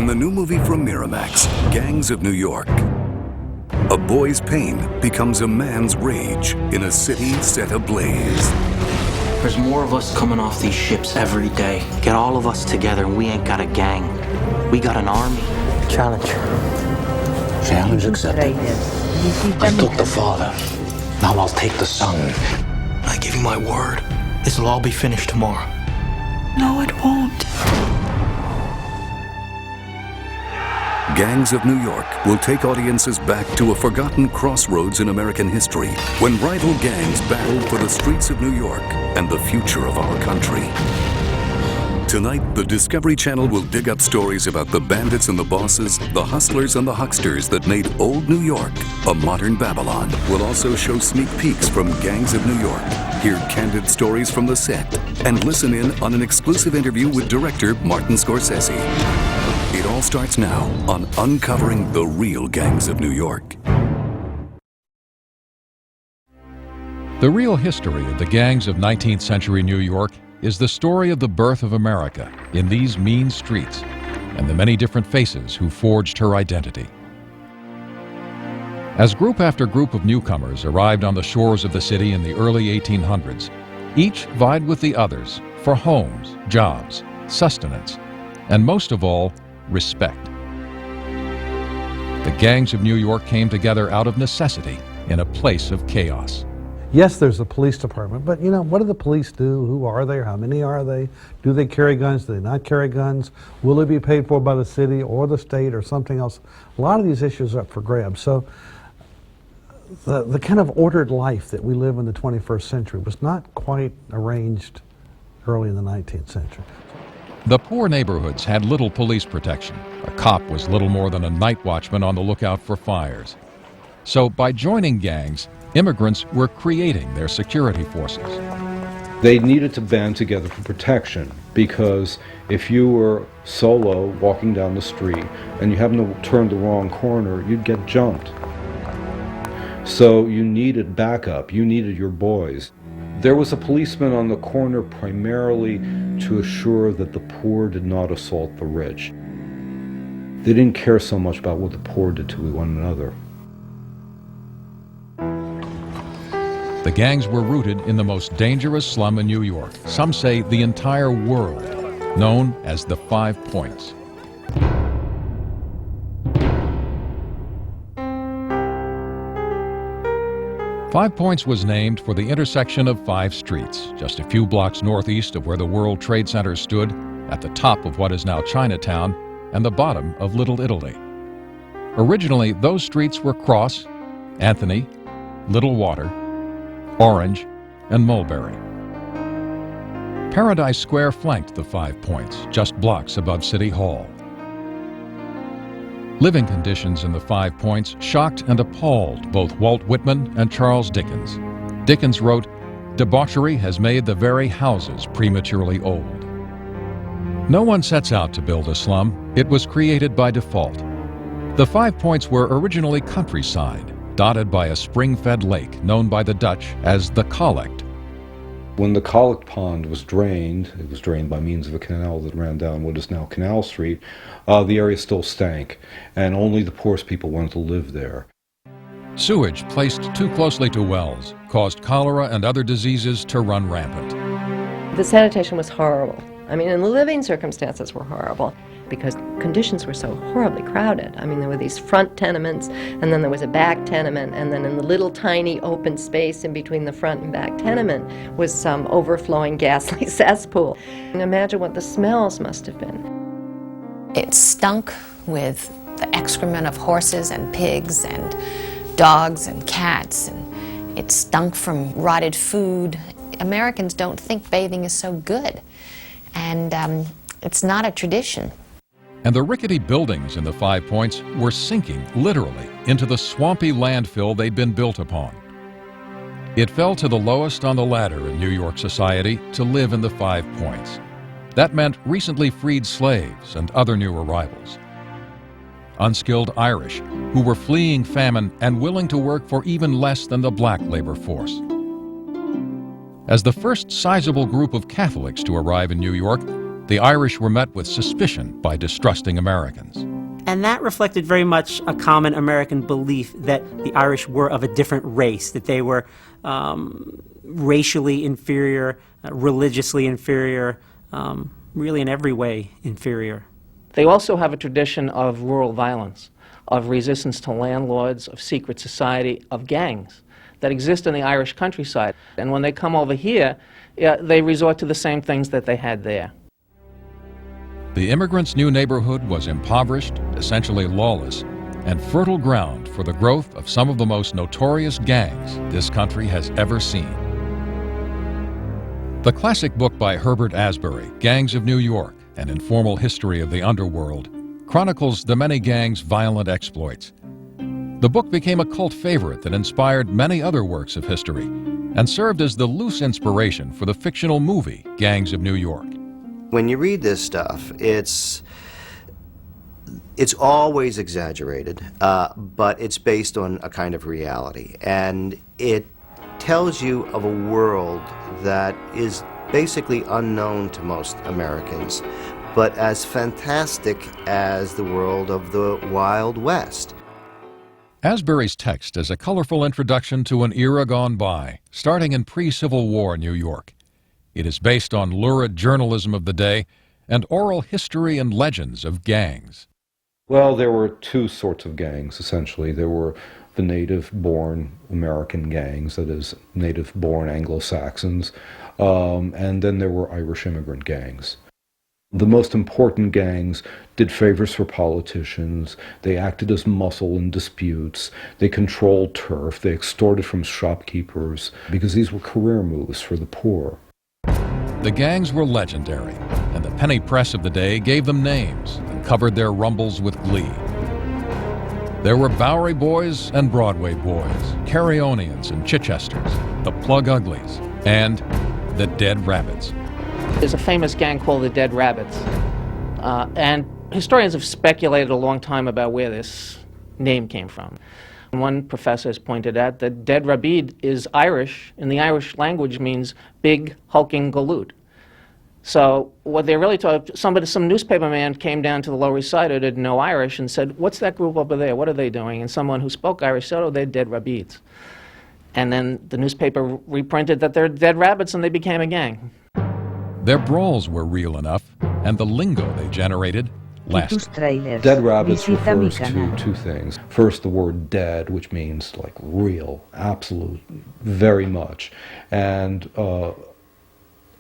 the new movie from Miramax, Gangs of New York. A boy's pain becomes a man's rage in a city set ablaze. There's more of us coming off these ships every day. Get all of us together and we ain't got a gang. We got an army. Challenge. Challenge accepted. I took the father. Now I'll take the son. I give you my word. This'll all be finished tomorrow. No, it won't. Gangs of New York will take audiences back to a forgotten crossroads in American history when rival gangs battled for the streets of New York and the future of our country. Tonight, the Discovery Channel will dig up stories about the bandits and the bosses, the hustlers and the hucksters that made old New York a modern Babylon. We'll also show sneak peeks from Gangs of New York, hear candid stories from the set, and listen in on an exclusive interview with director Martin Scorsese. It all starts now on Uncovering the Real Gangs of New York. The real history of the gangs of 19th century New York is the story of the birth of America in these mean streets and the many different faces who forged her identity. As group after group of newcomers arrived on the shores of the city in the early 1800s, each vied with the others for homes, jobs, sustenance, and most of all, respect. The gangs of New York came together out of necessity in a place of chaos. Yes, there's a police department, but you know, what do the police do? Who are they? How many are they? Do they carry guns? Do they not carry guns? Will they be paid for by the city or the state or something else? A lot of these issues are up for grabs. So the kind of ordered life that we live in the 21st century was not quite arranged early in the 19th century. The poor neighborhoods had little police protection. A cop was little more than a night watchman on the lookout for fires. So by joining gangs, immigrants were creating their security forces. They needed to band together for protection, because if you were solo walking down the street and you happened to turn the wrong corner, you'd get jumped. So you needed backup, you needed your boys. There was a policeman on the corner primarily to assure that the poor did not assault the rich. They didn't care so much about what the poor did to one another. The gangs were rooted in the most dangerous slum in New York, some say the entire world, known as the 5 Points. Five Points was named for the intersection of 5 streets, just a few blocks northeast of where the World Trade Center stood, at the top of what is now Chinatown, and the bottom of Little Italy. Originally, those streets were Cross, Anthony, Little Water, Orange, and Mulberry. Paradise Square flanked the 5 Points, just blocks above City Hall. Living conditions in the 5 Points shocked and appalled both Walt Whitman and Charles Dickens. Dickens wrote, "Debauchery has made the very houses prematurely old." No one sets out to build a slum. It was created by default. The 5 Points were originally countryside, dotted by a spring-fed lake known by the Dutch as the Collect. When the Collect Pond was drained, it was drained by means of a canal that ran down what is now Canal Street, the area still stank, and only the poorest people wanted to live there. Sewage placed too closely to wells caused cholera and other diseases to run rampant. The sanitation was horrible. I mean, and the living circumstances were horrible because conditions were so horribly crowded. I mean, there were these front tenements, and then there was a back tenement, and then in the little tiny open space in between the front and back tenement was some overflowing ghastly cesspool. And imagine what the smells must have been. It stunk with the excrement of horses and pigs and dogs and cats, and it stunk from rotted food. Americans don't think bathing is so good, and it's not a tradition. And the rickety buildings in the 5 Points were sinking, literally, into the swampy landfill they'd been built upon. It fell to the lowest on the ladder in New York society to live in the 5 Points. That meant recently freed slaves and other new arrivals. Unskilled Irish who were fleeing famine and willing to work for even less than the black labor force. As the first sizable group of Catholics to arrive in New York, the Irish were met with suspicion by distrusting Americans. And that reflected very much a common American belief that the Irish were of a different race, that they were racially inferior, religiously inferior, really in every way inferior. They also have a tradition of rural violence, of resistance to landlords, of secret society, of gangs that exist in the Irish countryside. And when they come over here, they resort to the same things that they had there. The immigrants' new neighborhood was impoverished, essentially lawless, and fertile ground for the growth of some of the most notorious gangs this country has ever seen. The classic book by Herbert Asbury, Gangs of New York, An Informal History of the Underworld, chronicles the many gangs' violent exploits. The book became a cult favorite that inspired many other works of history and served as the loose inspiration for the fictional movie Gangs of New York. When you read this stuff, it's always exaggerated, but it's based on a kind of reality. And it tells you of a world that is basically unknown to most Americans, but as fantastic as the world of the Wild West. Asbury's text is a colorful introduction to an era gone by, starting in pre-Civil War New York. It is based on lurid journalism of the day and oral history and legends of gangs. Well, there were two sorts of gangs, essentially. There were the native-born American gangs, that is, native-born Anglo-Saxons, and then there were Irish immigrant gangs. The most important gangs did favors for politicians, they acted as muscle in disputes, they controlled turf, they extorted from shopkeepers, because these were career moves for the poor. The gangs were legendary, and the penny press of the day gave them names and covered their rumbles with glee. There were Bowery Boys and Broadway Boys, Carryonians and Chichesters, the Plug Uglies, and the Dead Rabbits. There's a famous gang called the Dead Rabbits, and historians have speculated a long time about where this name came from. One professor has pointed out that Dead Rabbit is Irish, and the Irish language means big, hulking galoot. So what they really told, some newspaper man came down to the Lower East Side who didn't know Irish and said, "What's that group over there? What are they doing?" And someone who spoke Irish said, "Oh, they're Dead Rabbits." And then the newspaper reprinted that they're Dead Rabbits, and they became a gang. Their brawls were real enough, and the lingo they generated lasted. Dead Rabbits refers to two things. First, the word dead, which means like real, absolute, very much. And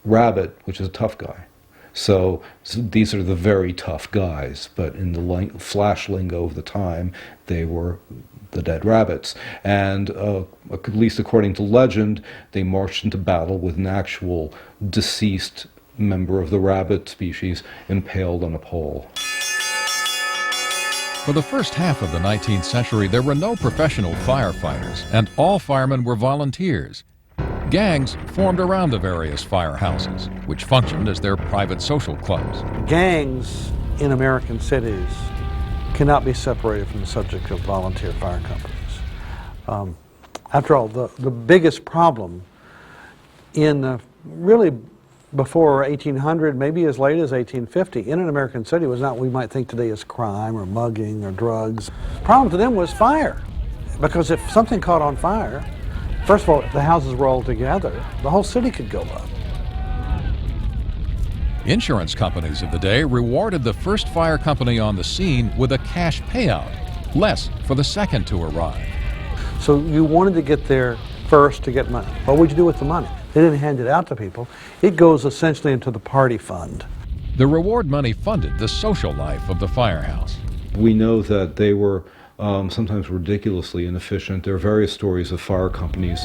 rabbit, which is a tough guy. So these are the very tough guys, but in the flash lingo of the time, they were the Dead Rabbits. And at least according to legend, they marched into battle with an actual deceased member of the rabbit species impaled on a pole. For the first half of the 19th century, there were no professional firefighters, and all firemen were volunteers. Gangs formed around the various firehouses, which functioned as their private social clubs. Gangs in American cities cannot be separated from the subject of volunteer fire companies. After all, the biggest problem in really before 1800, maybe as late as 1850, in an American city was not what we might think today as crime or mugging or drugs. The problem to them was fire, because if something caught on fire, first of all, if the houses were all together, the whole city could go up. Insurance companies of the day rewarded the first fire company on the scene with a cash payout, less for the second to arrive. So you wanted to get there first to get money. What would you do with the money? They didn't hand it out to people. It goes essentially into the party fund. The reward money funded the social life of the firehouse. We know that they were sometimes ridiculously inefficient. There are various stories of fire companies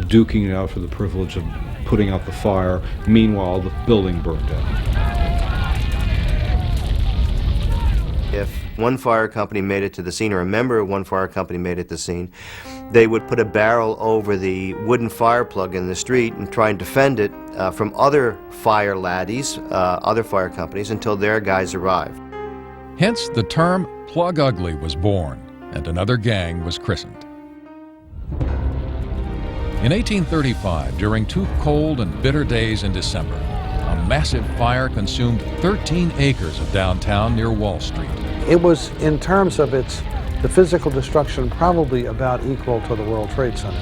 duking it out for the privilege of putting out the fire. Meanwhile, the building burned down. If one fire company made it to the scene, or a member of one fire company made it to the scene, they would put a barrel over the wooden fire plug in the street and try and defend it from other fire laddies, other fire companies, until their guys arrived. Hence, the term Plug Ugly was born, and another gang was christened. In 1835, during two cold and bitter days in December, a massive fire consumed 13 acres of downtown near Wall Street. It was, in terms of the physical destruction, probably about equal to the World Trade Center.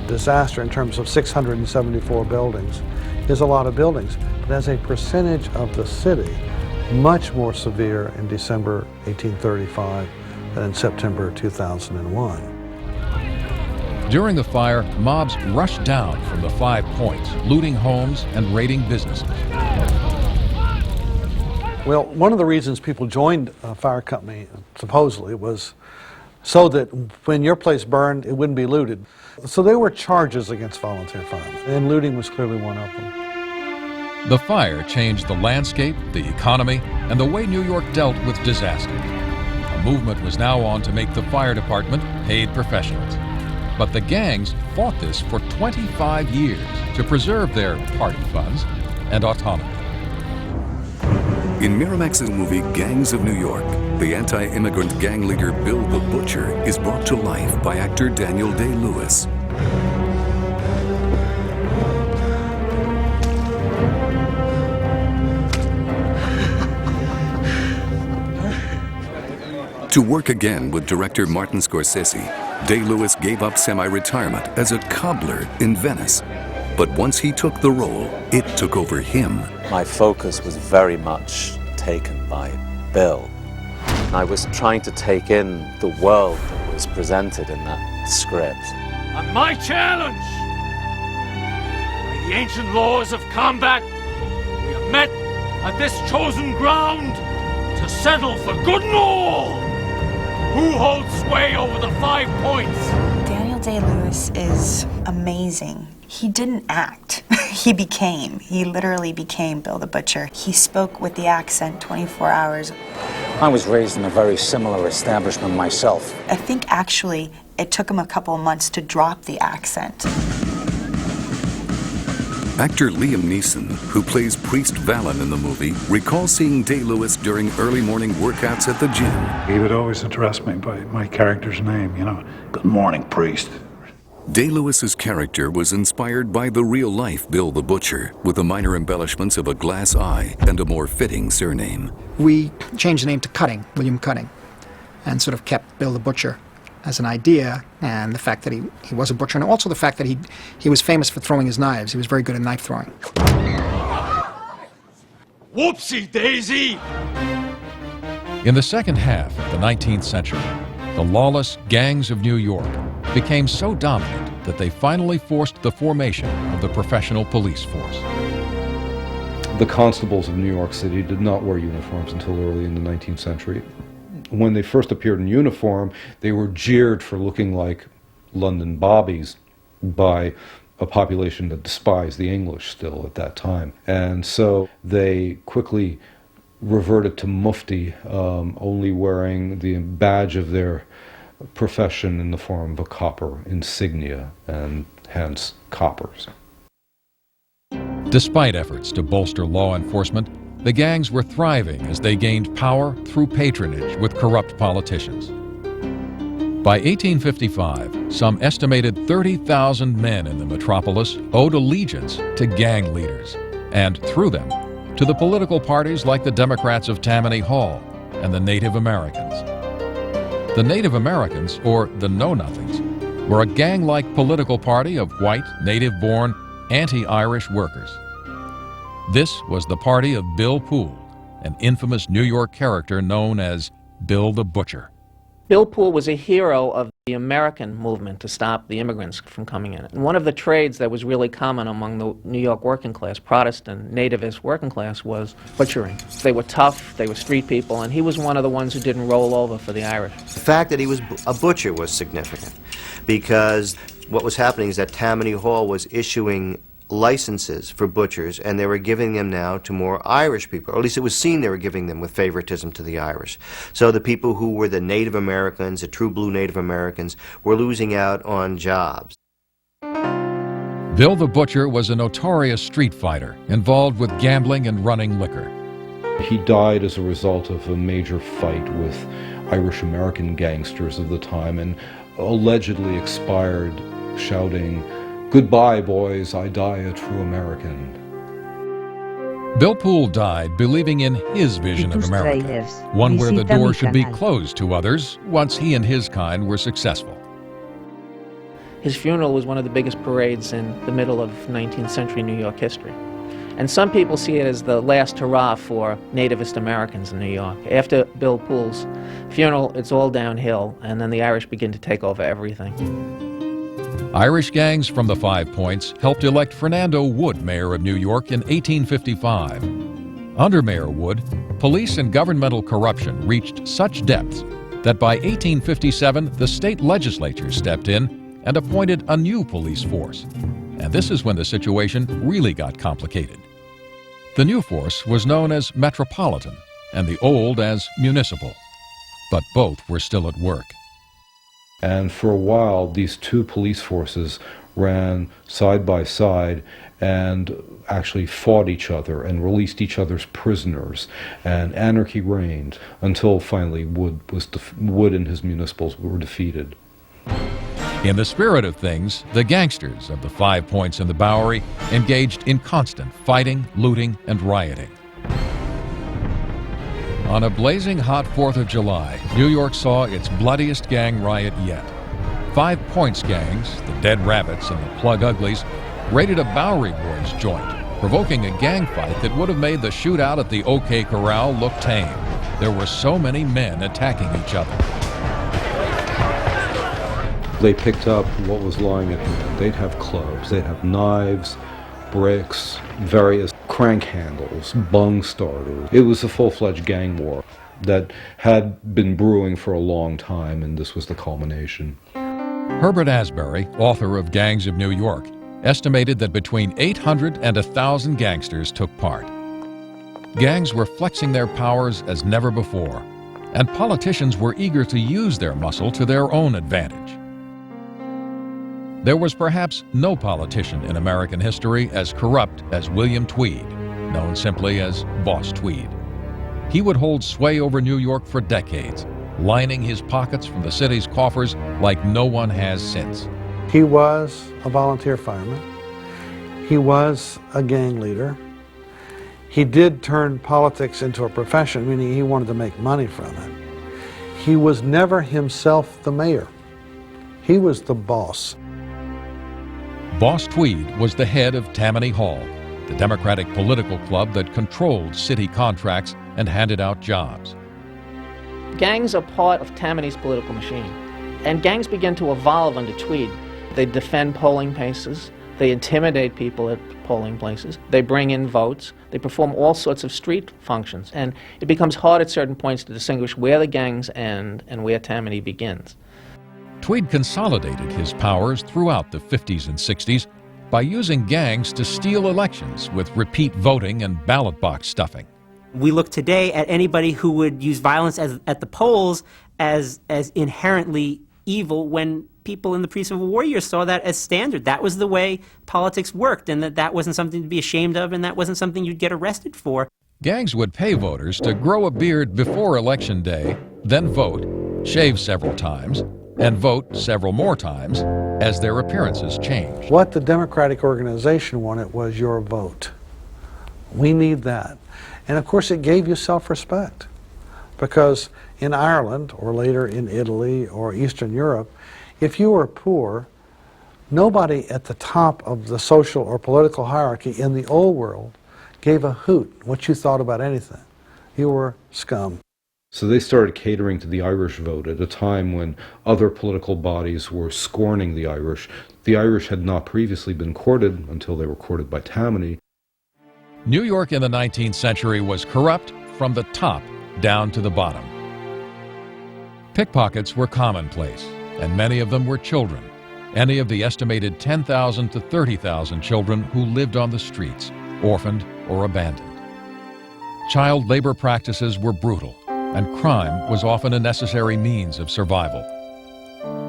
Disaster in terms of 674 buildings is a lot of buildings, but as a percentage of the city, much more severe in December 1835 than in September 2001. During the fire, mobs rushed down from the 5 Points, looting homes and raiding businesses. Well, one of the reasons people joined a fire company, supposedly, was so that when your place burned, it wouldn't be looted. So there were charges against volunteer firemen, and looting was clearly one of them. The fire changed the landscape, the economy, and the way New York dealt with disaster. A movement was now on to make the fire department paid professionals. But the gangs fought this for 25 years to preserve their party funds and autonomy. In Miramax's movie Gangs of New York, the anti-immigrant gang leader Bill the Butcher is brought to life by actor Daniel Day-Lewis. To work again with director Martin Scorsese, Day-Lewis gave up semi-retirement as a cobbler in Venice. But once he took the role, it took over him. My focus was very much taken by Bill. I was trying to take in the world that was presented in that script. And my challenge, by the ancient laws of combat, we have met at this chosen ground to settle for good and all. Who holds sway over the 5 Points? Daniel Day-Lewis is amazing. He didn't act. He became. He literally became Bill the Butcher. He spoke with the accent 24 hours. I was raised in a very similar establishment myself. I think actually it took him a couple of months to drop the accent. Actor Liam Neeson, who plays Priest Vallon in the movie, recalls seeing Day-Lewis during early morning workouts at the gym. He would always address me by my character's name, you know. Good morning, Priest. Day-Lewis's character was inspired by the real-life Bill the Butcher, with the minor embellishments of a glass eye and a more fitting surname. We changed the name to Cutting, William Cutting, and sort of kept Bill the Butcher as an idea, and the fact that he was a butcher, and also the fact that he was famous for throwing his knives. He was very good at knife throwing. Whoopsie daisy! In the second half of the 19th century, the lawless gangs of New York became so dominant that they finally forced the formation of the professional police force. The constables of New York City did not wear uniforms until early in the 19th century. When they first appeared in uniform, they were jeered for looking like London bobbies by a population that despised the English still at that time. And so they quickly reverted to mufti, only wearing the badge of their profession in the form of a copper insignia, and hence coppers. Despite efforts to bolster law enforcement, the gangs were thriving as they gained power through patronage with corrupt politicians. By 1855, some estimated 30,000 men in the metropolis owed allegiance to gang leaders, and through them, to the political parties like the Democrats of Tammany Hall and the Native Americans. The Native Americans, or the Know-Nothings, were a gang-like political party of white, native-born, anti-Irish workers. This was the party of Bill Poole, an infamous New York character known as Bill the Butcher. Bill Poole was a hero of the American movement to stop the immigrants from coming in. And one of the trades that was really common among the New York working class, Protestant, nativist working class, was butchering. They were tough, they were street people, and he was one of the ones who didn't roll over for the Irish. The fact that he was a butcher was significant, because what was happening is that Tammany Hall was issuing licenses for butchers, and they were giving them now to more Irish people, or at least it was seen they were giving them with favoritism to the Irish. So the people who were the Native Americans, the true blue Native Americans, were losing out on jobs. Bill the Butcher was a notorious street fighter involved with gambling and running liquor. He died as a result of a major fight with Irish American gangsters of the time, and allegedly expired shouting, "Goodbye, boys, I die a true American." Bill Poole died believing in his vision of America, one where the door should be closed to others once he and his kind were successful. His funeral was one of the biggest parades in the middle of 19th century New York history. And some people see it as the last hurrah for nativist Americans in New York. After Bill Poole's funeral, it's all downhill, and then the Irish begin to take over everything. Irish gangs from the 5 Points helped elect Fernando Wood mayor of New York in 1855. Under Mayor Wood, police and governmental corruption reached such depths that by 1857 the state legislature stepped in and appointed a new police force. And this is when the situation really got complicated. The new force was known as Metropolitan and the old as Municipal, but both were still at work. And for a while, these two police forces ran side by side and actually fought each other and released each other's prisoners, and anarchy reigned until finally Wood and his municipals were defeated. In the spirit of things, the gangsters of the 5 Points in the Bowery engaged in constant fighting, looting, and rioting. On a blazing hot 4th of July, New York saw its bloodiest gang riot yet. 5 Points gangs, the Dead Rabbits and the Plug Uglies, raided a Bowery Boys joint, provoking a gang fight that would have made the shootout at the OK Corral look tame. There were so many men attacking each other. They picked up what was lying at hand. They'd have clubs, they'd have knives, bricks, various crank handles, bung starters. It was a full-fledged gang war that had been brewing for a long time, and this was the culmination. Herbert Asbury, author of Gangs of New York, estimated that between 800 and 1,000 gangsters took part. Gangs were flexing their powers as never before, and politicians were eager to use their muscle to their own advantage. There was perhaps no politician in American history as corrupt as William Tweed, known simply as Boss Tweed. He would hold sway over New York for decades, lining his pockets from the city's coffers like no one has since. He was a volunteer fireman. He was a gang leader. He did turn politics into a profession, meaning he wanted to make money from it. He was never himself the mayor. He was the boss. Boss Tweed was the head of Tammany Hall, the Democratic political club that controlled city contracts and handed out jobs. Gangs are part of Tammany's political machine, and gangs begin to evolve under Tweed. They defend polling places, they intimidate people at polling places, they bring in votes, they perform all sorts of street functions, and it becomes hard at certain points to distinguish where the gangs end and where Tammany begins. Tweed consolidated his powers throughout the 50s and 60s by using gangs to steal elections with repeat voting and ballot box stuffing. We look today at anybody who would use violence at the polls as inherently evil when people in the pre-Civil War years saw that as standard. That was the way politics worked, and that wasn't something to be ashamed of, and that wasn't something you'd get arrested for. Gangs would pay voters to grow a beard before Election Day, then vote, shave several times, and vote several more times as their appearances changed. What the Democratic organization wanted was your vote. We need that. And of course it gave you self-respect, because in Ireland, or later in Italy or Eastern Europe, if you were poor, nobody at the top of the social or political hierarchy in the old world gave a hoot what you thought about anything. You were scum. So they started catering to the Irish vote at a time when other political bodies were scorning the Irish. The Irish had not previously been courted until they were courted by Tammany. New York in the 19th century was corrupt from the top down to the bottom. Pickpockets were commonplace, and many of them were children, any of the estimated 10,000 to 30,000 children who lived on the streets, orphaned or abandoned. Child labor practices were brutal, and crime was often a necessary means of survival.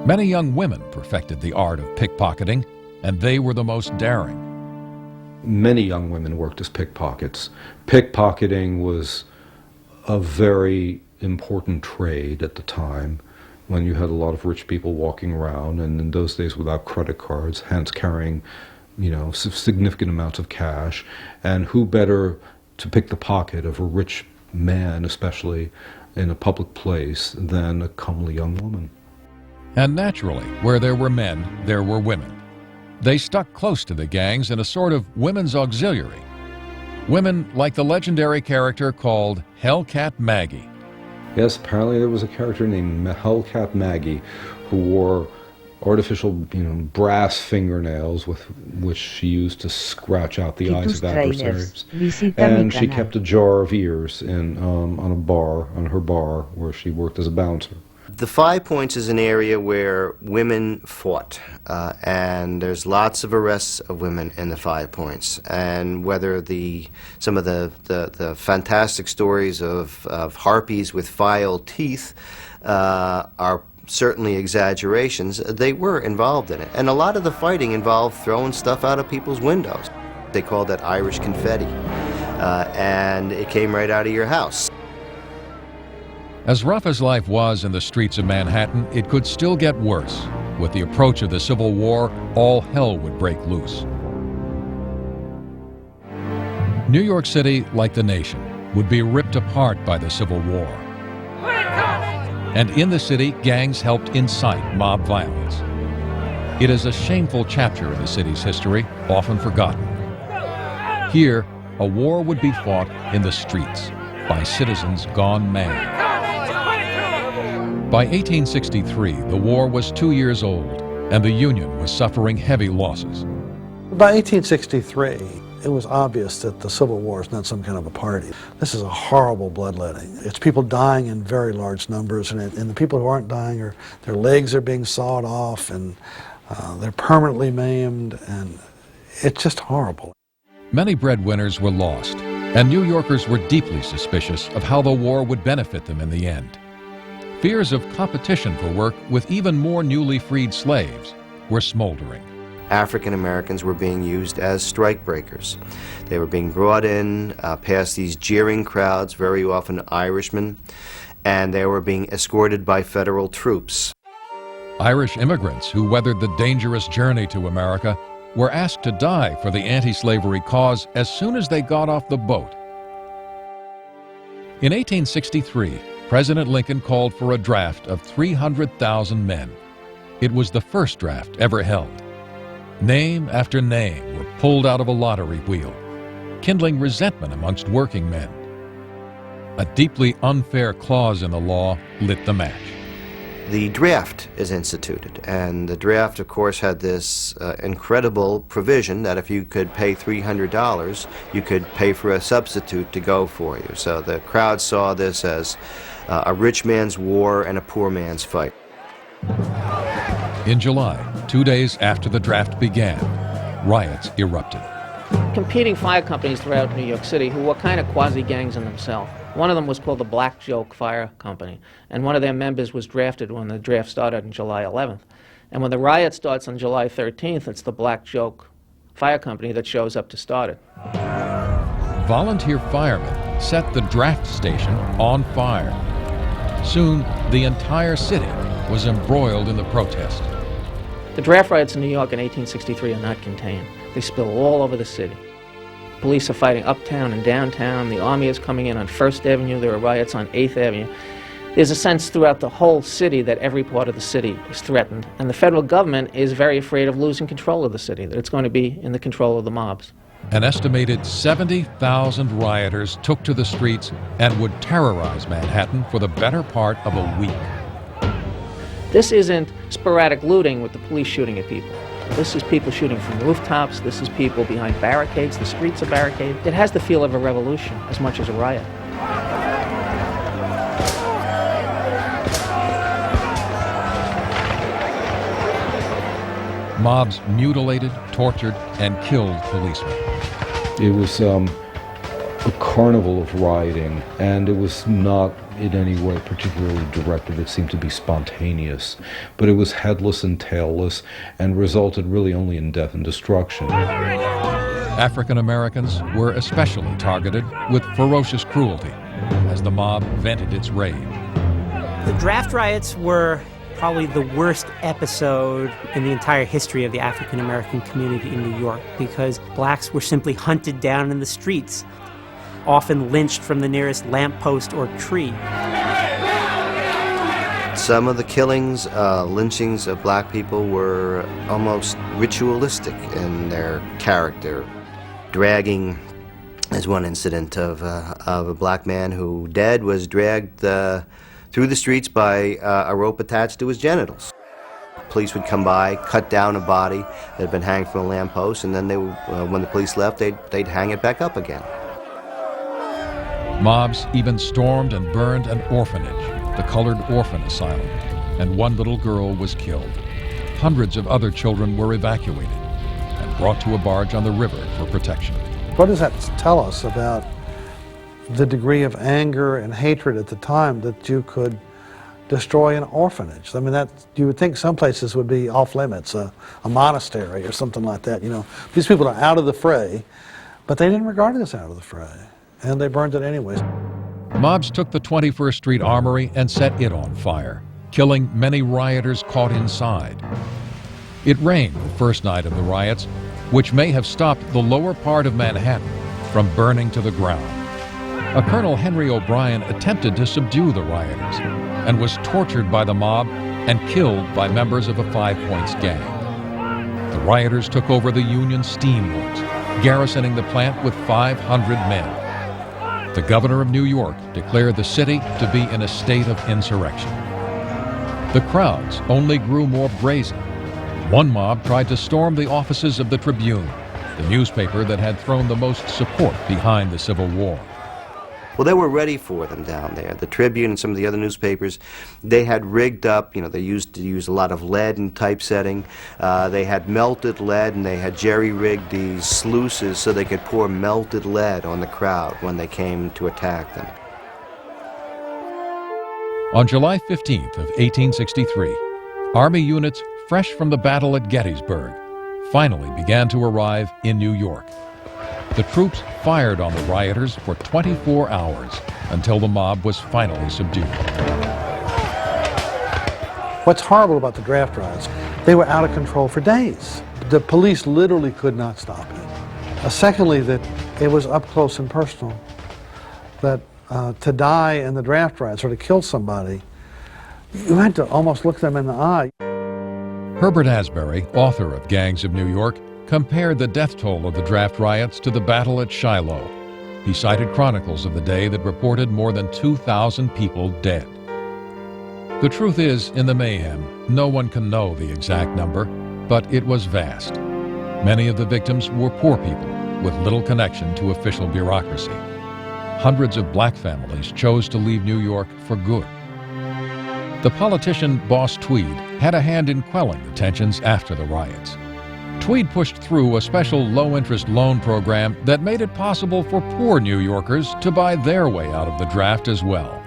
Many young women perfected the art of pickpocketing, and they were the most daring. Many young women worked as pickpockets. Pickpocketing was a very important trade at the time, when you had a lot of rich people walking around, and in those days without credit cards, hence carrying, significant amounts of cash. And who better to pick the pocket of a rich man, especially in a public place, than a comely young woman. And naturally, where there were men, there were women. They stuck close to the gangs in a sort of women's auxiliary. Women like the legendary character called Hellcat Maggie. Yes, apparently there was a character named Hellcat Maggie who wore artificial, brass fingernails with which she used to scratch out the eyes of adversaries. And she kept a jar of ears on her bar where she worked as a bouncer. The 5 Points is an area where women fought, and there's lots of arrests of women in the 5 Points. And whether some of the fantastic stories of harpies with filed teeth are certainly exaggerations, they were involved in it. And a lot of the fighting involved throwing stuff out of people's windows. They called that Irish confetti, and it came right out of your house. As rough as life was in the streets of Manhattan, it could still get worse. With the approach of the Civil War, all hell would break loose. New York City, like the nation, would be ripped apart by the Civil War. And in the city, gangs helped incite mob violence. It is a shameful chapter in the city's history, often forgotten. Here, a war would be fought in the streets by citizens gone mad. By 1863, the war was 2 years old, and the Union was suffering heavy losses. By 1863, it was obvious that the Civil War is not some kind of a party. This is a horrible bloodletting. It's people dying in very large numbers, and the people who aren't dying, their legs are being sawed off, and they're permanently maimed, and it's just horrible. Many breadwinners were lost, and New Yorkers were deeply suspicious of how the war would benefit them in the end. Fears of competition for work with even more newly freed slaves were smoldering. African Americans were being used as strikebreakers. They were being brought in past these jeering crowds, very often Irishmen, and they were being escorted by federal troops. Irish immigrants who weathered the dangerous journey to America were asked to die for the anti-slavery cause as soon as they got off the boat. In 1863, President Lincoln called for a draft of 300,000 men. It was the first draft ever held. Name after name were pulled out of a lottery wheel, kindling resentment amongst working men. A deeply unfair clause in the law lit the match. The draft is instituted, and the draft, of course, had this incredible provision that if you could pay $300, you could pay for a substitute to go for you. So the crowd saw this as a rich man's war and a poor man's fight. In July, 2 days after the draft began, riots erupted. Competing fire companies throughout New York City who were kind of quasi-gangs in themselves. One of them was called the Black Joke Fire Company, and one of their members was drafted when the draft started on July 11th. And when the riot starts on July 13th, it's the Black Joke Fire Company that shows up to start it. Volunteer firemen set the draft station on fire. Soon, the entire city was embroiled in the protest. The draft riots in New York in 1863 are not contained. They spill all over the city. Police are fighting uptown and downtown. The army is coming in on 1st Avenue. There are riots on 8th Avenue. There's a sense throughout the whole city that every part of the city is threatened. And the federal government is very afraid of losing control of the city, that it's going to be in the control of the mobs. An estimated 70,000 rioters took to the streets and would terrorize Manhattan for the better part of a week. This isn't sporadic looting with the police shooting at people. This is people shooting from rooftops. This is people behind barricades. The streets are barricaded. It has the feel of a revolution as much as a riot. Mobs mutilated, tortured, and killed policemen. It was a carnival of rioting, and it was not in any way particularly directed. It seemed to be spontaneous, but it was headless and tailless and resulted really only in death and destruction. African Americans were especially targeted with ferocious cruelty as the mob vented its rage. The draft riots were probably the worst episode in the entire history of the African American community in New York because blacks were simply hunted down in the streets. often lynched from the nearest lamppost or tree. Some of the killings, lynchings of black people were almost ritualistic in their character. Dragging, as one incident of a black man who was dragged through the streets by a rope attached to his genitals. Police would come by, cut down a body that had been hanged from a lamppost, and then they, when the police left, they'd hang it back up again. Mobs even stormed and burned an orphanage, the Colored Orphan Asylum, and one little girl was killed. Hundreds of other children were evacuated and brought to a barge on the river for protection. What does that tell us about the degree of anger and hatred at the time that you could destroy an orphanage? I mean, that you would think some places would be off limits, a monastery or something like that. You know, these people are out of the fray, but they didn't regard it as out of the fray, and they burned it anyways. Mobs took the 21st Street Armory and set it on fire, killing many rioters caught inside. It rained the first night of the riots, which may have stopped the lower part of Manhattan from burning to the ground. A Colonel Henry O'Brien attempted to subdue the rioters and was tortured by the mob and killed by members of a Five Points gang. The rioters took over the Union Steamworks, garrisoning the plant with 500 men. The governor of New York declared the city to be in a state of insurrection. The crowds only grew more brazen. One mob tried to storm the offices of the Tribune, the newspaper that had thrown the most support behind the Civil War. Well, they were ready for them down there. The Tribune and some of the other newspapers, they had rigged up, you know, they used to use a lot of lead in typesetting. They had melted lead, and they had jerry-rigged these sluices so they could pour melted lead on the crowd when they came to attack them. On July 15th of 1863, Army units fresh from the battle at Gettysburg finally began to arrive in New York. The troops fired on the rioters for 24 hours until the mob was finally subdued. What's horrible about the draft riots, they were out of control for days. The police literally could not stop it. Secondly, that it was up close and personal. That to die in the draft riots or to kill somebody, you had to almost look them in the eye. Herbert Asbury, author of Gangs of New York, compared the death toll of the draft riots to the battle at Shiloh. He cited chronicles of the day that reported more than 2,000 people dead. The truth is, in the mayhem, no one can know the exact number, but it was vast. Many of the victims were poor people with little connection to official bureaucracy. Hundreds of black families chose to leave New York for good. The politician Boss Tweed had a hand in quelling the tensions after the riots. Tweed pushed through a special low-interest loan program that made it possible for poor New Yorkers to buy their way out of the draft as well.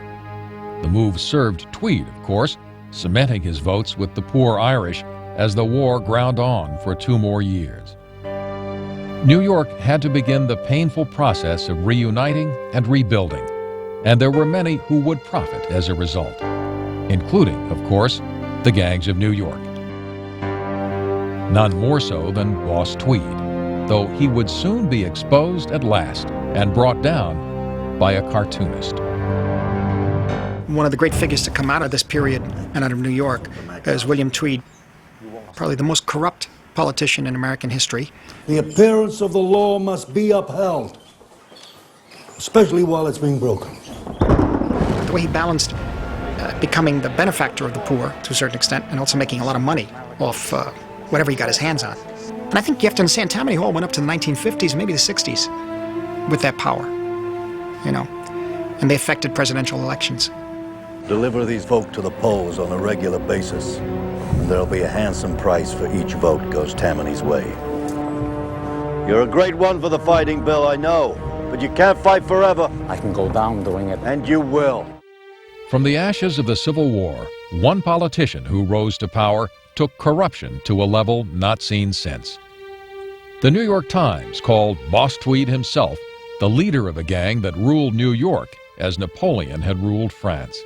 The move served Tweed, of course, cementing his votes with the poor Irish as the war ground on for 2 more years. New York had to begin the painful process of reuniting and rebuilding, and there were many who would profit as a result, including, of course, the gangs of New York. None more so than Boss Tweed, though he would soon be exposed at last and brought down by a cartoonist. One of the great figures to come out of this period and out of New York is William Tweed, probably the most corrupt politician in American history. The appearance of the law must be upheld, especially while it's being broken. The way he balanced becoming the benefactor of the poor to a certain extent and also making a lot of money off whatever he got his hands on. And I think you have to understand, Tammany Hall went up to the 1950s, maybe the 60s, with that power, you know, and they affected presidential elections. Deliver these folk to the polls on a regular basis, and there'll be a handsome price for each vote goes Tammany's way. You're a great one for the fighting, Bill, I know, but you can't fight forever. I can go down doing it. And you will. From the ashes of the Civil War, one politician who rose to power took corruption to a level not seen since. The New York Times called Boss Tweed himself the leader of a gang that ruled New York as Napoleon had ruled France.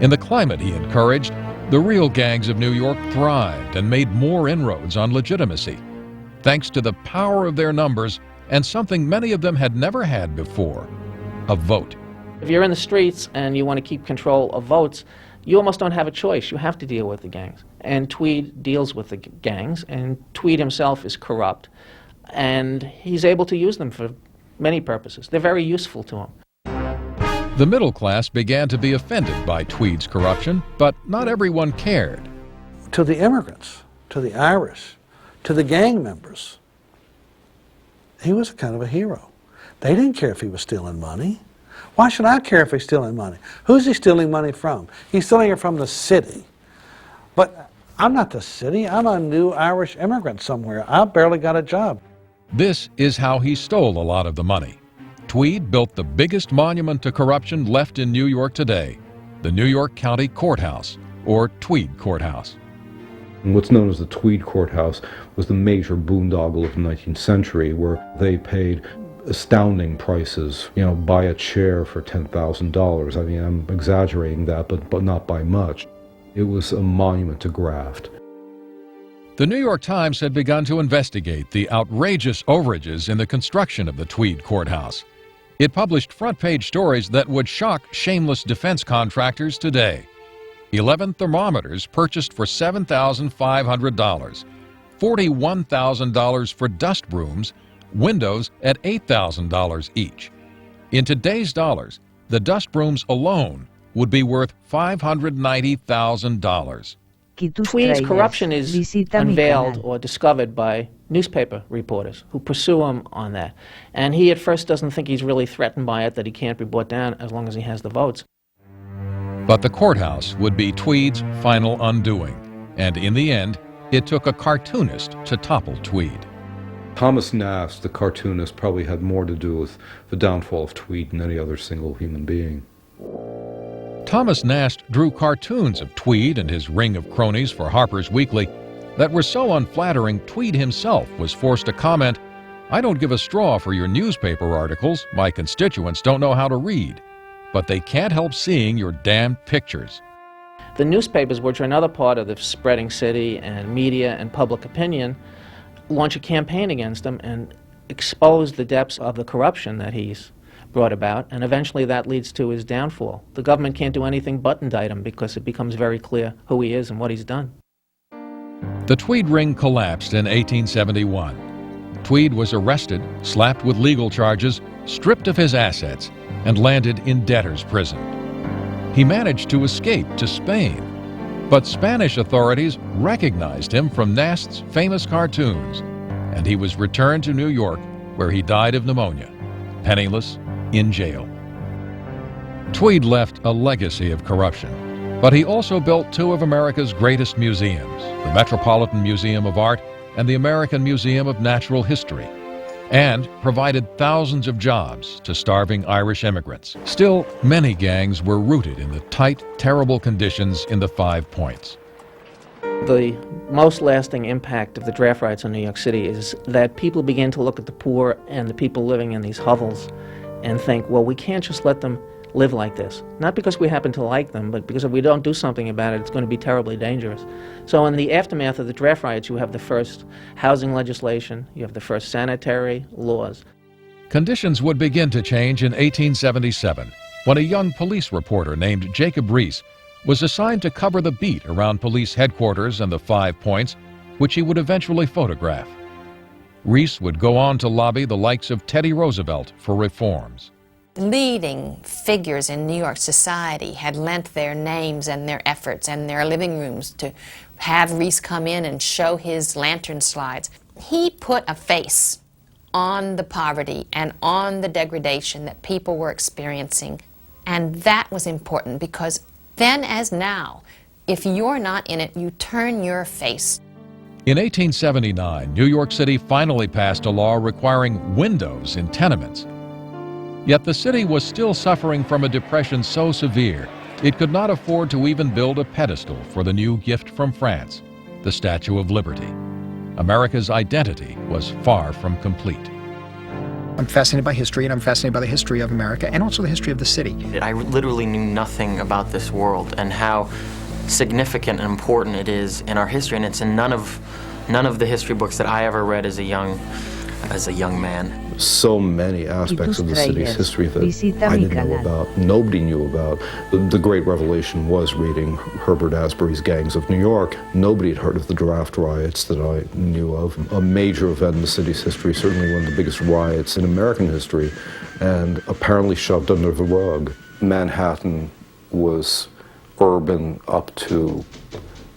In the climate he encouraged, the real gangs of New York thrived and made more inroads on legitimacy, thanks to the power of their numbers and something many of them had never had before, a vote. If you're in the streets and you want to keep control of votes, you almost don't have a choice. You have to deal with the gangs. And Tweed deals with the gangs, and Tweed himself is corrupt. And he's able to use them for many purposes. They're very useful to him. The middle class began to be offended by Tweed's corruption, but not everyone cared. To the immigrants, to the Irish, to the gang members, he was kind of a hero. They didn't care if he was stealing money. Why should I care if he's stealing money? Who's he stealing money from? He's stealing it from the city. But I'm not the city. I'm a new Irish immigrant somewhere. I barely got a job. This is how he stole a lot of the money. Tweed built the biggest monument to corruption left in New York today, the New York County Courthouse, or Tweed Courthouse. And what's known as the Tweed Courthouse was the major boondoggle of the 19th century, where they paid astounding prices, buy a chair for $10,000. I mean, I'm exaggerating that, but not by much. It was a monument to graft. The New York Times had begun to investigate the outrageous overages in the construction of the Tweed Courthouse. It published front-page stories that would shock shameless defense contractors today. 11 thermometers purchased for $7,500, $41,000 for dust brooms, windows at $8,000 each. In today's dollars, the dust brooms alone would be worth $590,000. Tweed's corruption is unveiled or discovered by newspaper reporters who pursue him on that. And he at first doesn't think he's really threatened by it, that he can't be brought down as long as he has the votes. But the courthouse would be Tweed's final undoing. And in the end, it took a cartoonist to topple Tweed. Thomas Nast, the cartoonist, probably had more to do with the downfall of Tweed than any other single human being. Thomas Nast drew cartoons of Tweed and his ring of cronies for Harper's Weekly that were so unflattering Tweed himself was forced to comment, "I don't give a straw for your newspaper articles. My constituents don't know how to read. But they can't help seeing your damn pictures." The newspapers, which are another part of the spreading city and media and public opinion, launch a campaign against him and expose the depths of the corruption that he's brought about, and eventually that leads to his downfall. The government can't do anything but indict him because it becomes very clear who he is and what he's done. The Tweed ring collapsed in 1871. Tweed was arrested, slapped with legal charges, stripped of his assets, and landed in debtor's prison. He managed to escape to Spain, but Spanish authorities recognized him from Nast's famous cartoons, and he was returned to New York, where he died of pneumonia, penniless, in jail. Tweed left a legacy of corruption, but he also built two of America's greatest museums, the Metropolitan Museum of Art and the American Museum of Natural History, and provided thousands of jobs to starving Irish immigrants. Still, many gangs were rooted in the tight, terrible conditions in the 5 Points. The most lasting impact of the draft riots in New York City is that people begin to look at the poor and the people living in these hovels and think, well, we can't just let them live like this. Not because we happen to like them, but because if we don't do something about it, it's going to be terribly dangerous. So in the aftermath of the draft riots, you have the first housing legislation, you have the first sanitary laws. Conditions would begin to change in 1877, when a young police reporter named Jacob Reese was assigned to cover the beat around police headquarters and the 5 Points, which he would eventually photograph. Reese would go on to lobby the likes of Teddy Roosevelt for reforms. Leading figures in New York society had lent their names and their efforts and their living rooms to have Reese come in and show his lantern slides. He put a face on the poverty and on the degradation that people were experiencing, and that was important because then as now, if you're not in it, you turn your face. In 1879, New York City finally passed a law requiring windows in tenements. Yet the city was still suffering from a depression so severe, it could not afford to even build a pedestal for the new gift from France, the Statue of Liberty. America's identity was far from complete. I'm fascinated by history, and I'm fascinated by the history of America and also the history of the city. I literally knew nothing about this world and how significant and important it is in our history, and it's in none of the history books that I ever read as a young man. so many aspects of the city's history that I didn't know about, nobody knew about. The great revelation was reading Herbert Asbury's Gangs of New York. Nobody had heard of the draft riots that I knew of. A major event in the city's history, certainly one of the biggest riots in American history, and apparently shoved under the rug. Manhattan was urban up to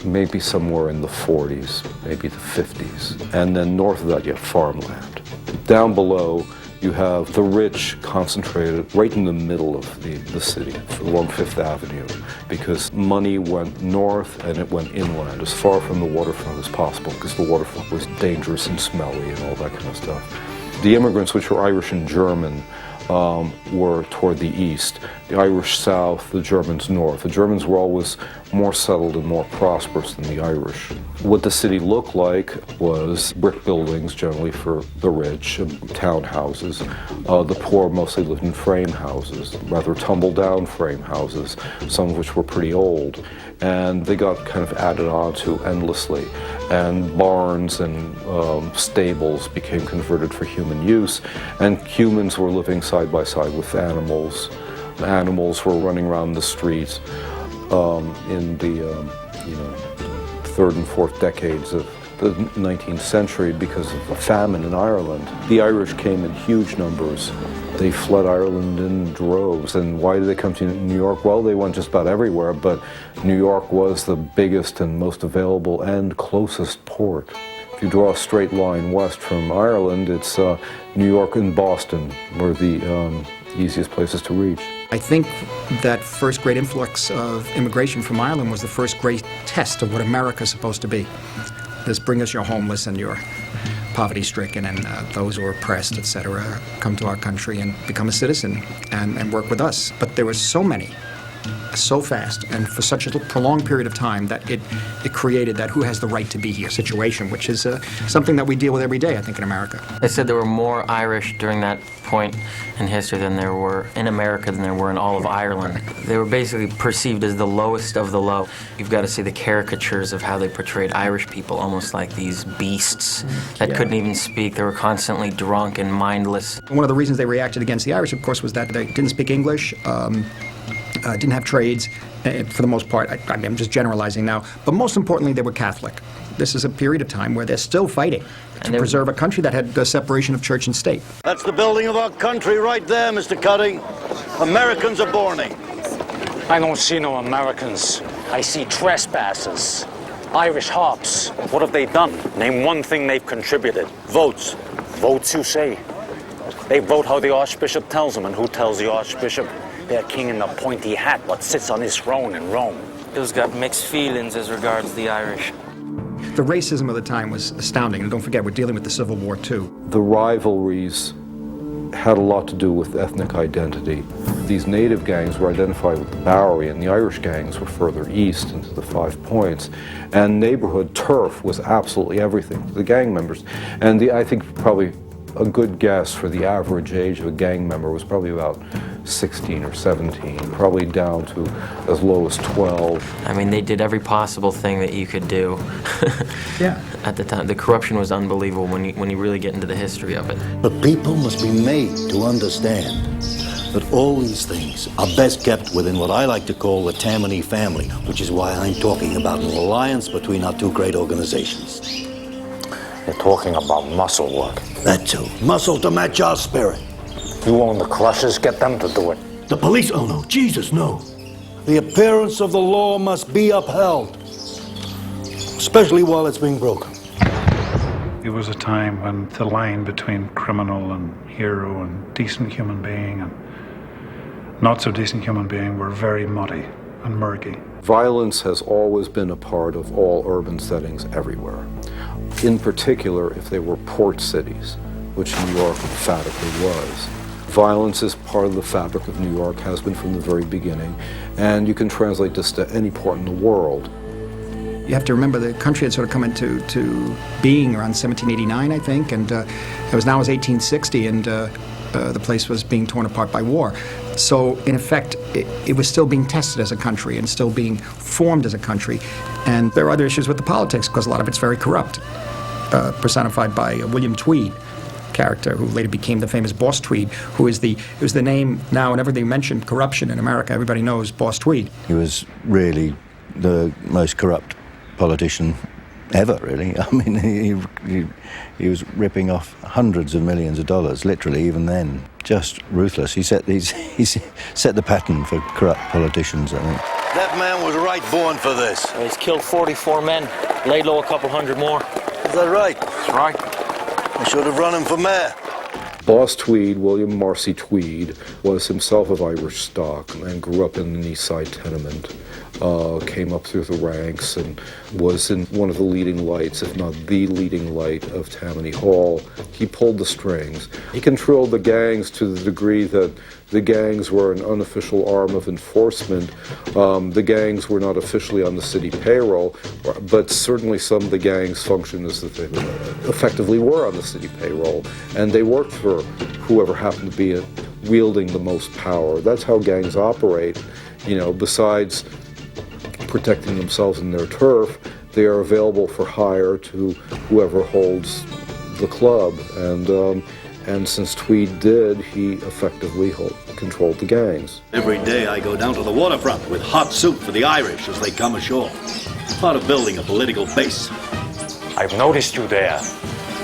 maybe somewhere in the 40s, maybe the 50s. And then north of that, you have farmland. Down below, you have the rich concentrated right in the middle of the city, along Fifth Avenue, because money went north and it went inland, as far from the waterfront as possible, because the waterfront was dangerous and smelly and all that kind of stuff. The immigrants, which were Irish and German, were toward the east. The Irish south, the Germans north. The Germans were always more settled and more prosperous than the Irish. What the city looked like was brick buildings, generally for the rich, and townhouses. The poor mostly lived in frame houses, rather tumble-down frame houses, some of which were pretty old. And they got kind of added on to endlessly. And barns and stables became converted for human use, and humans were living side by side with animals. Animals were running around the streets in the third and fourth decades of the 19th century because of the famine in Ireland. The Irish came in huge numbers. They fled Ireland in droves. And why did they come to New York? Well, they went just about everywhere, but New York was the biggest and most available and closest port. If you draw a straight line west from Ireland, it's New York and Boston were the easiest places to reach. I think that first great influx of immigration from Ireland was the first great test of what America's supposed to be. This bring us your homeless and your poverty-stricken and those who are oppressed, etc., come to our country and become a citizen and work with us. But there were so many, so fast, and for such a prolonged period of time that it created that who has the right to be here situation, which is something that we deal with every day, I think, in America. They said there were more Irish during that point in history than there were in America than there were in all of Ireland. They were basically perceived as the lowest of the low. You've got to see the caricatures of how they portrayed Irish people, almost like these beasts that couldn't even speak. They were constantly drunk and mindless. One of the reasons they reacted against the Irish, of course, was that they didn't speak English, didn't have trades, for the most part. I'm just generalizing now. But most importantly, they were Catholic. This is a period of time where they're still fighting to preserve a country that had the separation of church and state. That's the building of our country right there, Mr. Cutting. Americans are borning. I don't see no Americans. I see trespassers. Irish hops. What have they done? Name one thing they've contributed. Votes. Votes, you say? They vote how the Archbishop tells them, and who tells the Archbishop? Their king in the pointy hat, what sits on his throne in Rome. Bill's got mixed feelings as regards the Irish. The racism of the time was astounding, and don't forget, we're dealing with the Civil War, too. The rivalries had a lot to do with ethnic identity. These native gangs were identified with the Bowery, and the Irish gangs were further east into the 5 Points. And neighborhood turf was absolutely everything to the gang members. And I think probably a good guess for the average age of a gang member was probably about 16 or 17, probably down to as low as 12. I mean, they did every possible thing that you could do. Yeah. At the time, the corruption was unbelievable when you really get into the history of it. But people must be made to understand that all these things are best kept within what I like to call the Tammany family, which is why I'm talking about an alliance between our two great organizations. You're talking about muscle work. That too. Muscle to match our spirit. You own the crushers, get them to do it. The police? Oh no, Jesus, no. The appearance of the law must be upheld, especially while it's being broken. It was a time when the line between criminal and hero and decent human being and not so decent human being were very muddy and murky. Violence has always been a part of all urban settings everywhere. In particular, if they were port cities, which New York emphatically was. Violence is part of the fabric of New York, has been from the very beginning, and you can translate this to any port in the world. You have to remember the country had sort of come into being around 1789, I think, and it was 1860, and the place was being torn apart by war. So, in effect, it was still being tested as a country and still being formed as a country. And there are other issues with the politics, because a lot of it's very corrupt, personified by William Tweed. character who later became the famous Boss Tweed, who's the name now whenever they mention corruption in America, everybody knows Boss Tweed. He was really the most corrupt politician ever, really. I mean, he was ripping off hundreds of millions of dollars, literally, even then. Just ruthless. He set the pattern for corrupt politicians, I think. That man was right born for this. He's killed 44 men, laid low a couple hundred more. Is that right? That's right. I should have run him for mayor. Boss Tweed, William Marcy Tweed, was himself of Irish stock and grew up in an East Side tenement. Came up through the ranks and was in one of the leading lights, if not the leading light, of Tammany Hall. He pulled the strings. He controlled the gangs to the degree that the gangs were an unofficial arm of enforcement. The gangs were not officially on the city payroll, but certainly some of the gangs functioned as if they effectively were on the city payroll, and they worked for whoever happened to be wielding the most power. That's how gangs operate. You know, besides protecting themselves and their turf, they are available for hire to whoever holds the club. And since Tweed did, he effectively controlled the gangs. Every day I go down to the waterfront with hot soup for the Irish as they come ashore. Part of building a political base. I've noticed you there.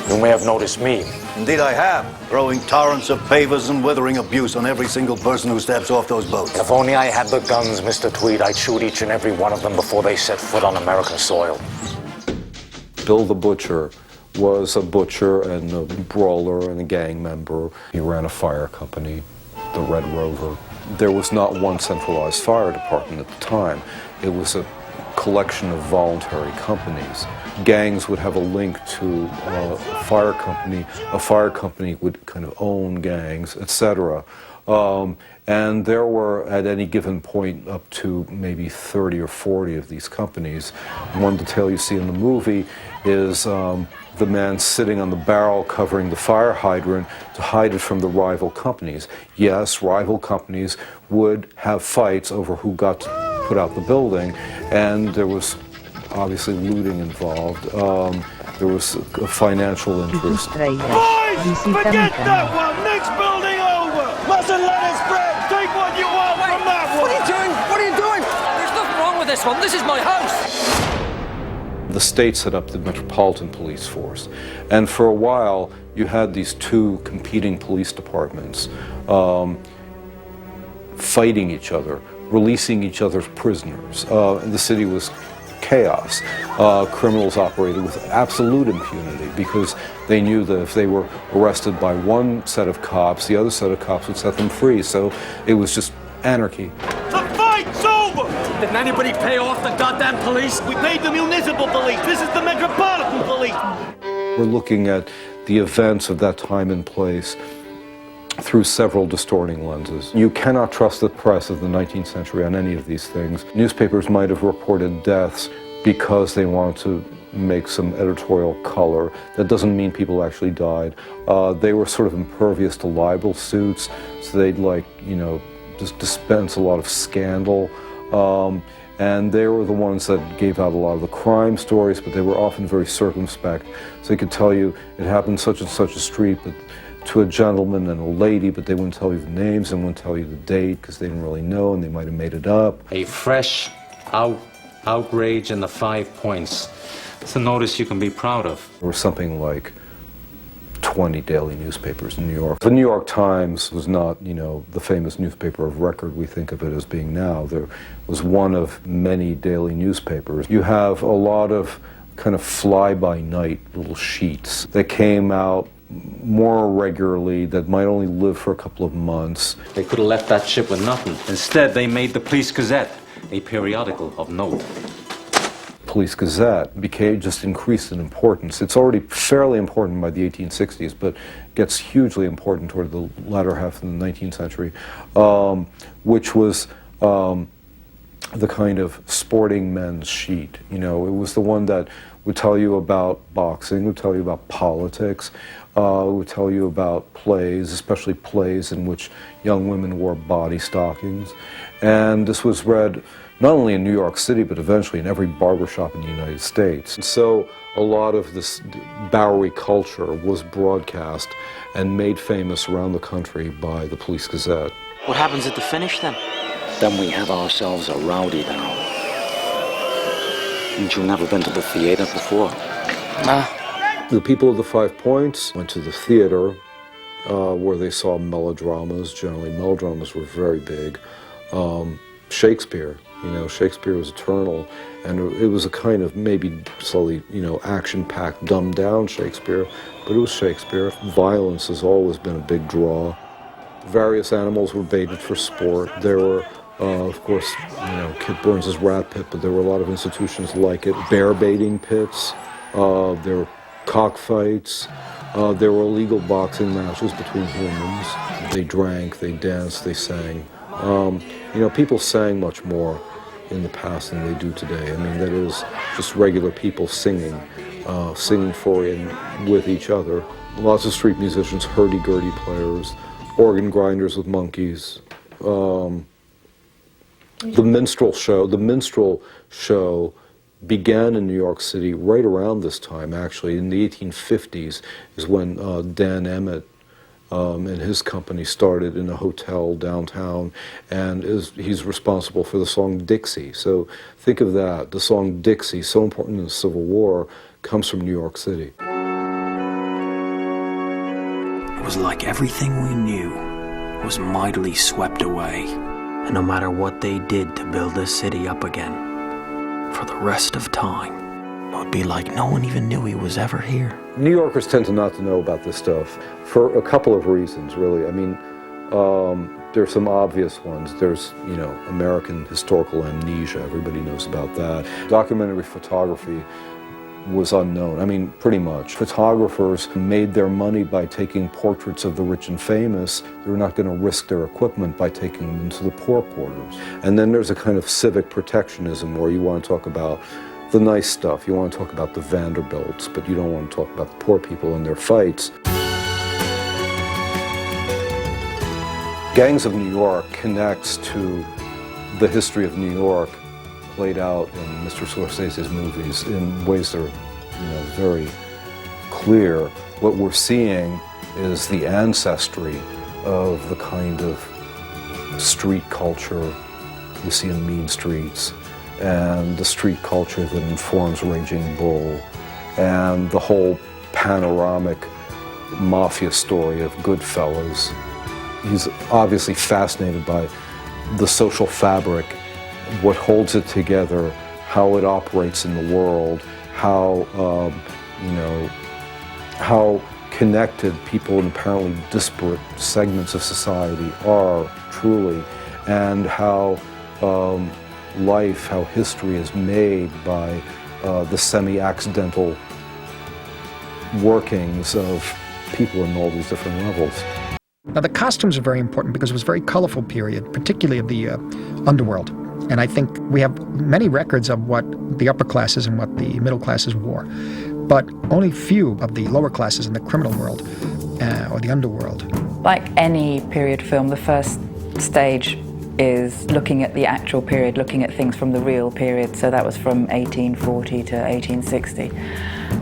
You may have noticed me. Indeed I have. Throwing torrents of pavers and withering abuse on every single person who steps off those boats. If only I had the guns, Mr. Tweed, I'd shoot each and every one of them before they set foot on American soil. Bill the Butcher was a butcher and a brawler and a gang member. He ran a fire company, the Red Rover. There was not one centralized fire department at the time. It was a collection of voluntary companies. Gangs would have a link to a fire company. A fire company would kind of own gangs, etc. And there were, at any given point, up to maybe 30 or 40 of these companies. One detail you see in the movie is the man sitting on the barrel covering the fire hydrant to hide it from the rival companies. Yes, rival companies would have fights over who got to put out the building, and there was obviously looting involved. There was a financial interest. Boys, forget that one! Next building over! Mustn't let it spread! Take what you want from that one! What are you doing? What are you doing? There's nothing wrong with this one. This is my house! The state set up the Metropolitan Police Force, and for a while you had these two competing police departments fighting each other, releasing each other's prisoners. The city was chaos. Criminals operated with absolute impunity because they knew that if they were arrested by one set of cops, the other set of cops would set them free. So it was just anarchy. The fight's over! Didn't anybody pay off the goddamn police? We paid the municipal police. This is the Metropolitan Police. We're looking at the events of that time and place through several distorting lenses. You cannot trust the press of the 19th century on any of these things. Newspapers might have reported deaths because they wanted to make some editorial color. That doesn't mean people actually died. They were sort of impervious to libel suits, so they'd just dispense a lot of scandal. And they were the ones that gave out a lot of the crime stories, but they were often very circumspect. So they could tell you it happened such and such a street, but to a gentleman and a lady, but they wouldn't tell you the names and wouldn't tell you the date because they didn't really know and they might have made it up. A fresh outrage in the 5 points. It's a notice you can be proud of. There was something like 20 daily newspapers in New York. The New York Times was not, the famous newspaper of record we think of it as being now. There was one of many daily newspapers. You have a lot of kind of fly-by-night little sheets that came out more regularly, that might only live for a couple of months. They could have left that ship with nothing. Instead, they made the Police Gazette a periodical of note. Police Gazette just increased in importance. It's already fairly important by the 1860s, but gets hugely important toward the latter half of the 19th century, which was the kind of sporting men's sheet. It was the one that would tell you about boxing, would tell you about politics, would tell you about plays, especially plays in which young women wore body stockings. And this was read not only in New York City, but eventually in every barbershop in the United States. And so a lot of this Bowery culture was broadcast and made famous around the country by the Police Gazette. What happens at the finish then? Then we have ourselves a rowdy down. Haven't you never been to the theater before? Nah. The people of the 5 Points went to the theater where they saw melodramas. Generally, melodramas were very big. Shakespeare, Shakespeare was eternal, and it was a kind of maybe slowly, action-packed, dumbed-down Shakespeare, but it was Shakespeare. Violence has always been a big draw. Various animals were baited for sport. There were, of course, Kit Burns' rat pit, but there were a lot of institutions like it. Bear baiting pits. There were cockfights. There were illegal boxing matches between humans. They drank, they danced, they sang. People sang much more in the past than they do today. I mean, that is just regular people singing for and with each other. Lots of street musicians, hurdy-gurdy players, organ grinders with monkeys. The minstrel show began in New York City right around this time, actually. In the 1850s is when Dan Emmett and his company started in a hotel downtown, and he's responsible for the song Dixie. So think of that. The song Dixie, so important in the Civil War, comes from New York City. It was like everything we knew was mightily swept away. And no matter what they did to build this city up again, for the rest of time, it would be like no one even knew he was ever here. New Yorkers tend to not to know about this stuff for a couple of reasons, really. I mean, there's some obvious ones. There's, American historical amnesia. Everybody knows about that. Documentary photography was unknown. I mean, pretty much. Photographers made their money by taking portraits of the rich and famous. They were not going to risk their equipment by taking them into the poor quarters. And then there's a kind of civic protectionism where you want to talk about the nice stuff. You want to talk about the Vanderbilts, but you don't want to talk about the poor people and their fights. Gangs of New York connects to the history of New York played out in Mr. Scorsese's movies in ways that are, very clear. What we're seeing is the ancestry of the kind of street culture you see in Mean Streets, and the street culture that informs Raging Bull, and the whole panoramic mafia story of Goodfellas. He's obviously fascinated by the social fabric, what holds it together, how it operates in the world, how how connected people in apparently disparate segments of society are truly, and how life, how history is made by the semi-accidental workings of people in all these different levels. Now, the costumes are very important because it was a very colorful period, particularly of the underworld. And I think we have many records of what the upper classes and what the middle classes wore, but only few of the lower classes in the criminal world or the underworld. Like any period film, the first stage is looking at the actual period, looking at things from the real period. So that was from 1840 to 1860.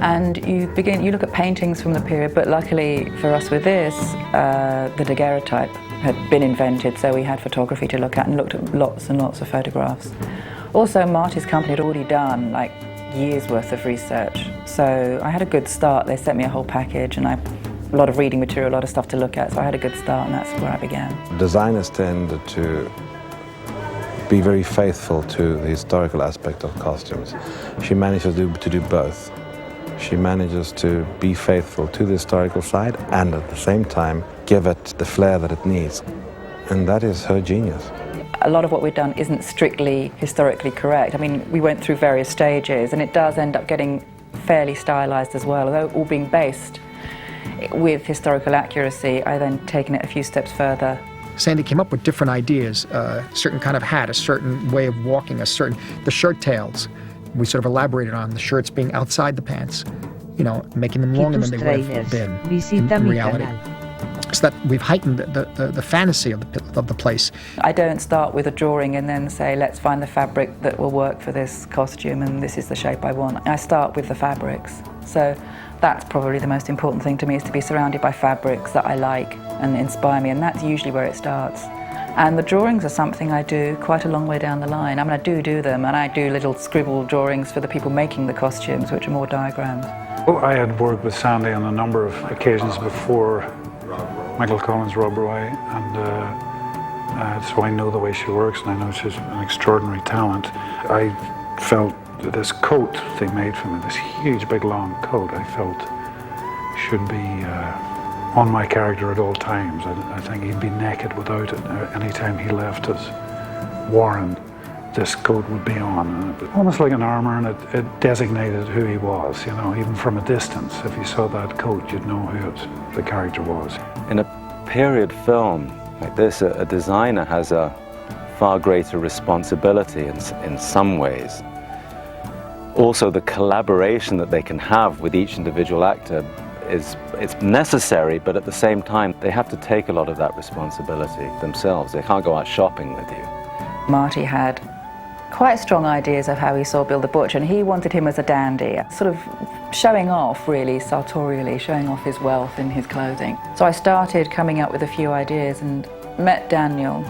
And you look at paintings from the period, but luckily for us with this, the daguerreotype had been invented, so we had photography to look at and looked at lots and lots of photographs. Also, Marty's company had already done like years worth of research, so I had a good start. They sent me a whole package and a lot of reading material, a lot of stuff to look at, so I had a good start, and that's where I began. Designers tend to be very faithful to the historical aspect of costumes. She manages to do both. She manages to be faithful to the historical side and at the same time give it the flair that it needs. And that is her genius. A lot of what we've done isn't strictly historically correct. I mean, we went through various stages, and it does end up getting fairly stylized as well, although all being based with historical accuracy. I then taken it a few steps further. Sandy came up with different ideas, a certain kind of hat, a certain way of walking, the shirt tails. We sort of elaborated on the shirts being outside the pants, making them longer than they would have been in reality. so that we've heightened the fantasy of the place. I don't start with a drawing and then say, let's find the fabric that will work for this costume and this is the shape I want. I start with the fabrics. So that's probably the most important thing to me, is to be surrounded by fabrics that I like and inspire me, and that's usually where it starts. And the drawings are something I do quite a long way down the line. I mean, I do them, and I do little scribble drawings for the people making the costumes, which are more diagrams. Well, I had worked with Sandy on a number of occasions before Michael Collins, Rob Roy, and so I know the way she works, and I know she's an extraordinary talent. I felt that this coat they made for me, this huge, big, long coat, I felt should be on my character at all times. I think he'd be naked without it. Anytime he left us, Warren, this coat would be on. Almost like an armor, and it designated who he was, you know, even from a distance. If you saw that coat, you'd know who the character was. In a period film like this, a designer has a far greater responsibility in some ways. Also, the collaboration that they can have with each individual actor it's necessary, but at the same time, they have to take a lot of that responsibility themselves. They can't go out shopping with you. Marty had quite strong ideas of how he saw Bill the Butcher, and he wanted him as a dandy, sort of showing off, really, sartorially, showing off his wealth in his clothing. So I started coming up with a few ideas and met Daniel,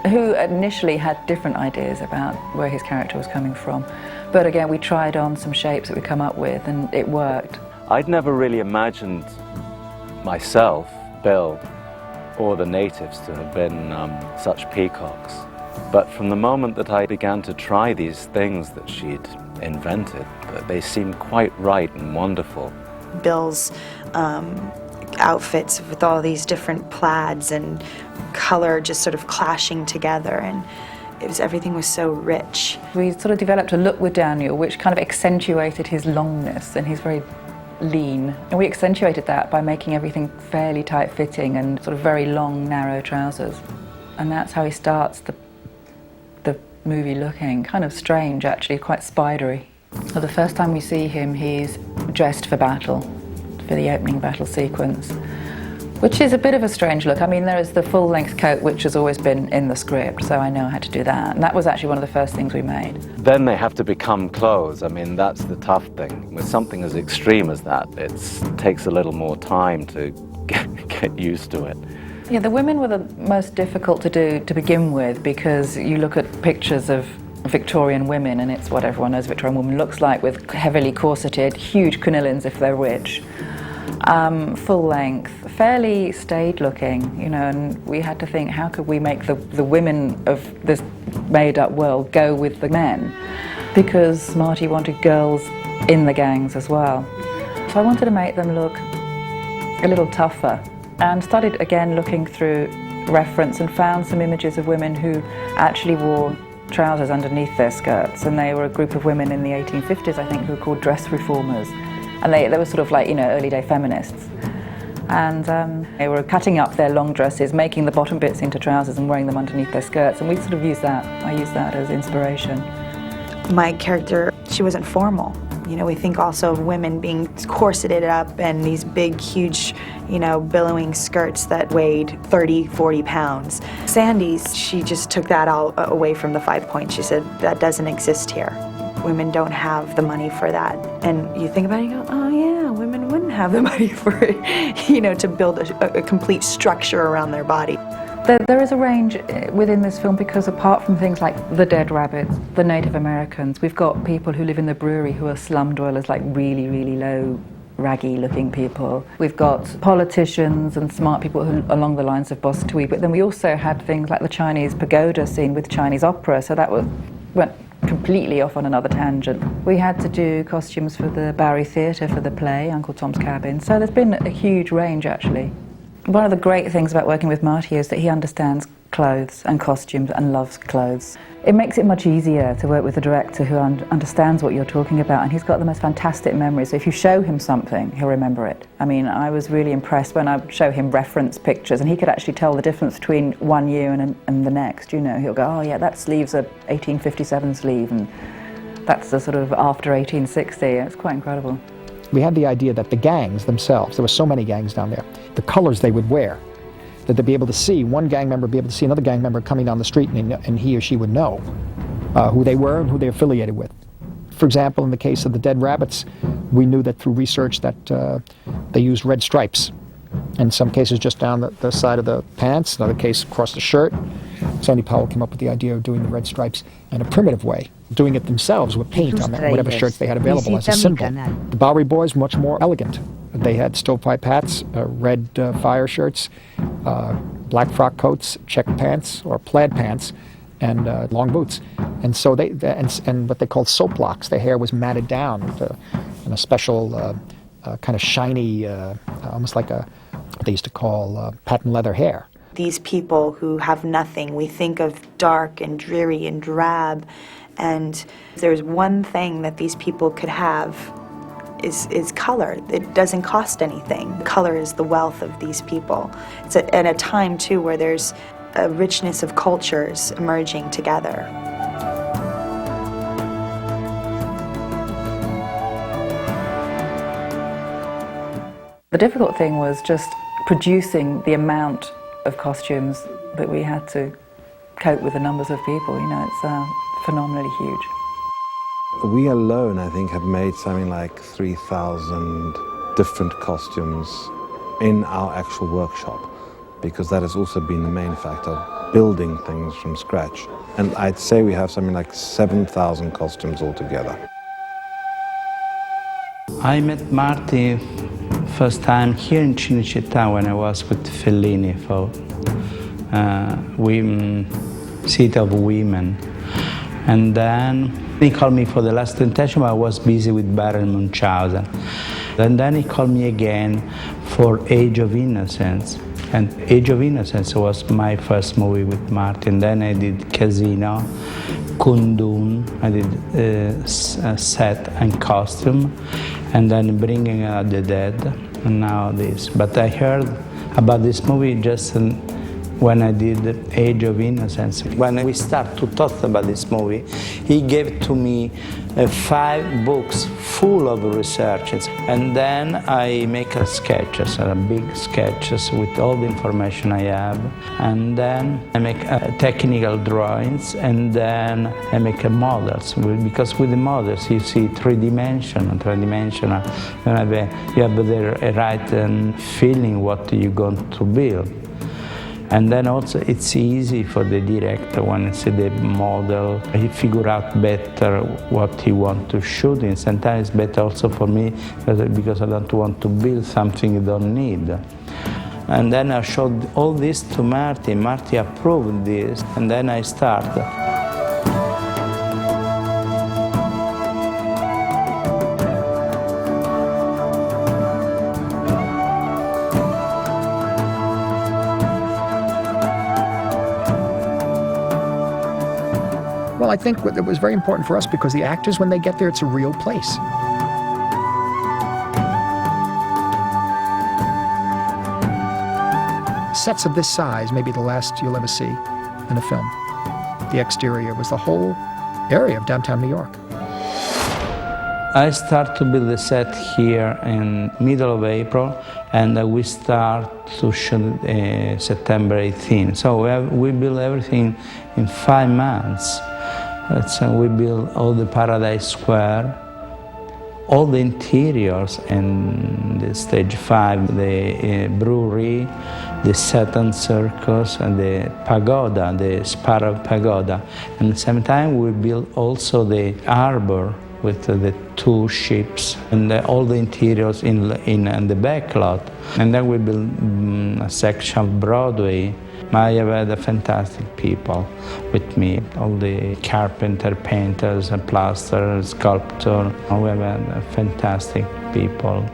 who initially had different ideas about where his character was coming from. But again, we tried on some shapes that we'd come up with, and it worked. I'd never really imagined myself, Bill, or the natives to have been such peacocks. But from the moment that I began to try these things that she'd invented, they seemed quite right and wonderful. Bill's outfits with all these different plaids and color just sort of clashing together, and everything was so rich. We sort of developed a look with Daniel which kind of accentuated his longness, and he's very lean. And we accentuated that by making everything fairly tight-fitting and sort of very long, narrow trousers. And that's how he starts the movie looking. Kind of strange, actually, quite spidery. So the first time we see him, he's dressed for battle, for the opening battle sequence, which is a bit of a strange look. I mean, there is the full-length coat, which has always been in the script, so I know how to do that. And that was actually one of the first things we made. Then they have to become clothes. I mean, that's the tough thing. With something as extreme as that, it takes a little more time to get used to it. Yeah, the women were the most difficult to do to begin with, because you look at pictures of Victorian women and it's what everyone knows a Victorian woman looks like, with heavily corseted, huge crinolines if they're rich, full length, fairly staid looking, you know, and we had to think, how could we make the women of this made up world go with the men? Because Marty wanted girls in the gangs as well. So I wanted to make them look a little tougher, and started again looking through reference and found some images of women who actually wore trousers underneath their skirts, and they were a group of women in the 1850s, I think, who were called dress reformers, and they were sort of like, you know, early day feminists, and they were cutting up their long dresses, making the bottom bits into trousers and wearing them underneath their skirts, and we sort of used that. I used that as inspiration. My character, she wasn't formal. You know, we think also of women being corseted up and these big, huge, you know, billowing skirts that weighed 30, 40 pounds. Sandy's, she just took that all away from the 5 points. She said, that doesn't exist here. Women don't have the money for that. And you think about it, you go, oh yeah, women wouldn't have the money for it, you know, to build a complete structure around their body. There is a range within this film, because apart from things like the dead rabbits, the Native Americans, we've got people who live in the brewery who are slum dwellers, like really, really low, raggy looking people. We've got politicians and smart people who, along the lines of Boss Twee, but then we also had things like the Chinese pagoda scene with Chinese opera, so that went completely off on another tangent. We had to do costumes for the Bowery Theatre for the play, Uncle Tom's Cabin, so there's been a huge range actually. One of the great things about working with Marty is that he understands clothes and costumes and loves clothes. It makes it much easier to work with a director who understands what you're talking about, and he's got the most fantastic memory, so if you show him something, he'll remember it. I mean, I was really impressed when I show him reference pictures, and he could actually tell the difference between one year and the next, you know. He'll go, oh yeah, that sleeve's a 1857 sleeve, and that's the sort of after 1860. It's quite incredible. We had the idea that the gangs themselves, there were so many gangs down there, the colors they would wear, that they'd be able to see, one gang member be able to see another gang member coming down the street, and he or she would know who they were and who they're affiliated with. For example, in the case of the dead rabbits, we knew that through research that they used red stripes. In some cases just down the side of the pants, another case across the shirt. Sandy Powell came up with the idea of doing the red stripes in a primitive way, doing it themselves with paint on whatever shirts they had available as a symbol. The Bowery Boys, much more elegant. They had stovepipe hats, red fire shirts, black frock coats, check pants or plaid pants, and long boots. And so and what they called soap locks. Their hair was matted down in a special kind of shiny, almost like what they used to call patent leather hair. These people who have nothing, we think of dark and dreary and drab, and if there's one thing that these people could have is color. It doesn't cost anything. Color is the wealth of these people. It's at a time, too, where there's a richness of cultures emerging together. The difficult thing was just producing the amount of costumes that we had to cope with the numbers of people. You know, it's phenomenally huge. We alone, I think, have made something like 3,000 different costumes in our actual workshop, because that has also been the main factor, building things from scratch. And I'd say we have something like 7,000 costumes altogether. I met Marty first time here in Cinecittà when I was with Fellini for City of Women. And then he called me for The Last Temptation, but I was busy with Baron Munchausen. And then he called me again for Age of Innocence. And Age of Innocence was my first movie with Martin. Then I did Casino, Kundun, I did set and costume, and then Bringing Out the Dead, and now this. But I heard about this movie just when I did Age of Innocence. When we start to talk about this movie, he gave to me 5 books full of researches, and then I make sketches, big sketches with all the information I have, and then I make technical drawings, and then I make models, because with the models you see three-dimensional, you have the right feeling what you're going to build. And then also it's easy for the director when he see the model, he figure out better what he want to shoot in. Sometimes it's better also for me because I don't want to build something you don't need. And then I showed all this to Marty. Marty approved this, and then I started. Well, I think it was very important for us because the actors, when they get there, it's a real place. Sets of this size may be the last you'll ever see in a film. The exterior was the whole area of downtown New York. I start to build the set here in middle of April, and we start to shoot September 18. So we build everything in 5 months. We build all the Paradise Square, all the interiors in the stage 5, the brewery, the Saturn Circus, and the pagoda, the Sparrow Pagoda. And at the same time, we build also the harbor with the 2 ships and all the interiors in the back lot. And then we build a section of Broadway. I have had fantastic people with me, all the carpenter, painters, and plaster, sculptor. We have had fantastic people.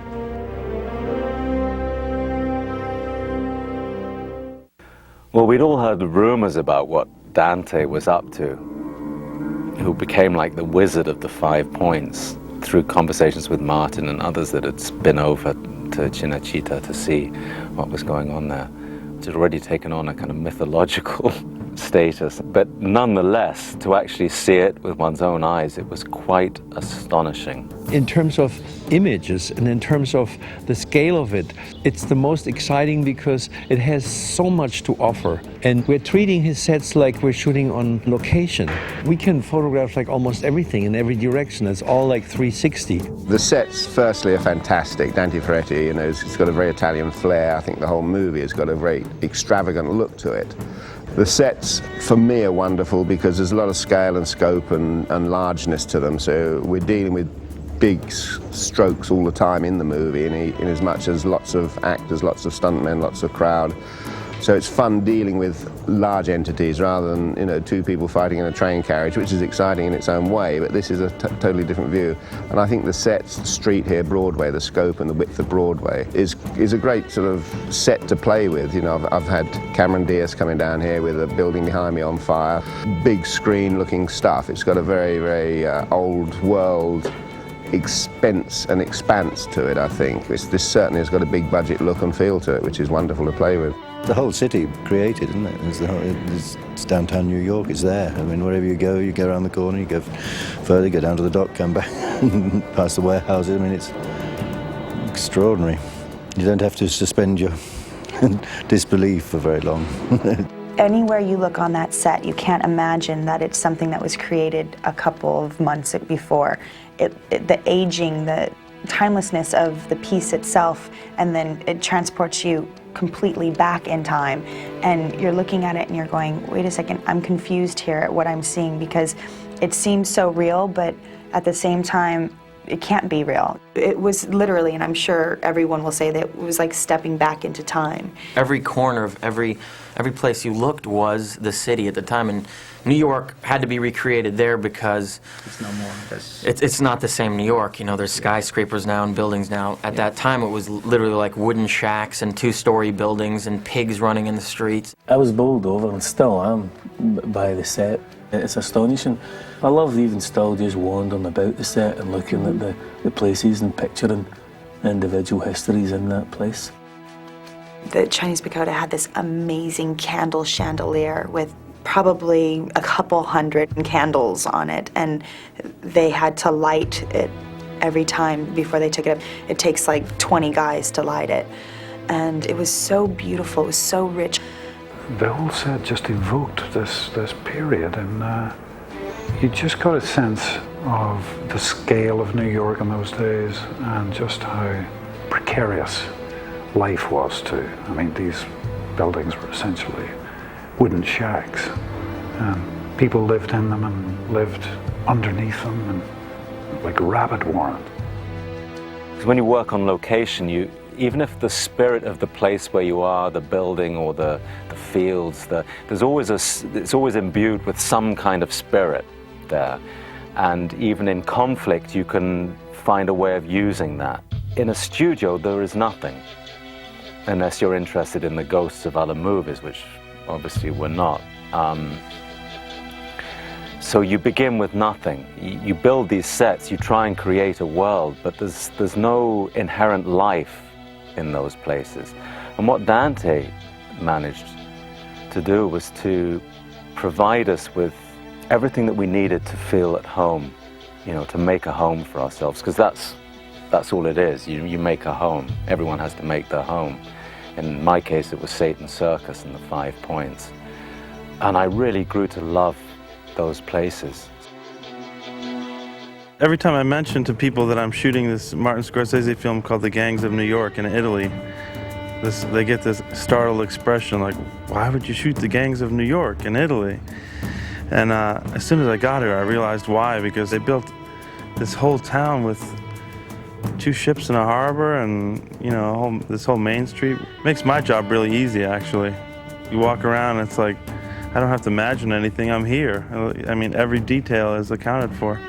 Well, we'd all heard rumors about what Dante was up to, who became like the wizard of the 5 points through conversations with Martin and others that had been over to Cinecittà to see what was going on there. It had already taken on a kind of mythological status. But nonetheless, to actually see it with one's own eyes, it was quite astonishing. In terms of images and in terms of the scale of it, it's the most exciting because it has so much to offer. And we're treating his sets like we're shooting on location. We can photograph like almost everything in every direction. It's all like 360. The sets, firstly, are fantastic. Dante Ferretti, you know, it's got a very Italian flair. I think the whole movie has got a very extravagant look to it. The sets, for me, are wonderful because there's a lot of scale and scope and largeness to them. So we're dealing with big strokes all the time in the movie, in as much as lots of actors, lots of stuntmen, lots of crowd. So it's fun dealing with large entities rather than, you know, two people fighting in a train carriage, which is exciting in its own way, but this is a totally different view. And I think the sets, the street here, Broadway, the scope and the width of Broadway is a great sort of set to play with. You know, I've had Cameron Diaz coming down here with a building behind me on fire, big screen looking stuff. It's got a very, very old world expense and expanse to it, I think. This certainly has got a big budget look and feel to it, which is wonderful to play with. The whole city created, isn't it? It's downtown New York, it's there. I mean, wherever you go around the corner, you go further, go down to the dock, come back, past the warehouses. I mean, it's extraordinary. You don't have to suspend your disbelief for very long. Anywhere you look on that set, you can't imagine that it's something that was created a couple of months before. The aging, the timelessness of the piece itself, and then it transports you completely back in time, and you're looking at it and you're going, wait a second, I'm confused here at what I'm seeing, because it seems so real, but at the same time it can't be real. It was literally, and I'm sure everyone will say that it was like stepping back into time. Every corner of every place you looked was the city at the time, and New York had to be recreated there because it's no more. It's not the same New York. You know, there's skyscrapers now and buildings now. At that time, it was literally like wooden shacks and two-story buildings and pigs running in the streets. I was bowled over, and still am, by the set. It's astonishing. I love even still just wandering about the set and looking at the places and picturing individual histories in that place. The Chinese pagoda had this amazing candle chandelier with probably a couple hundred candles on it, and they had to light it every time before they took it up. It takes like 20 guys to light it, and it was so beautiful, it was so rich. The whole set just evoked this period, and you just got a sense of the scale of New York in those days and just how precarious life was too. I mean, these buildings were essentially wooden shacks, and people lived in them and lived underneath them, and like rabbit warrens. Because when you work on location, even if the spirit of the place where you are, the building or the fields, it's always imbued with some kind of spirit there. And even in conflict, you can find a way of using that. In a studio, there is nothing, unless you're interested in the ghosts of other movies, which obviously we're not. So you begin with nothing. You build these sets, you try and create a world, but there's no inherent life in those places. And what Dante managed to do was to provide us with everything that we needed to feel at home, you know, to make a home for ourselves, because that's all it is. You make a home. Everyone has to make their home. In my case, it was Satan's Circus and the 5 Points. And I really grew to love those places. Every time I mention to people that I'm shooting this Martin Scorsese film called The Gangs of New York in Italy, they get this startled expression like, why would you shoot The Gangs of New York in Italy? And as soon as I got here, I realized why, because they built this whole town with 2 ships in a harbor and, you know, this whole main street. Makes my job really easy, actually. You walk around, it's like, I don't have to imagine anything, I'm here. I mean, every detail is accounted for.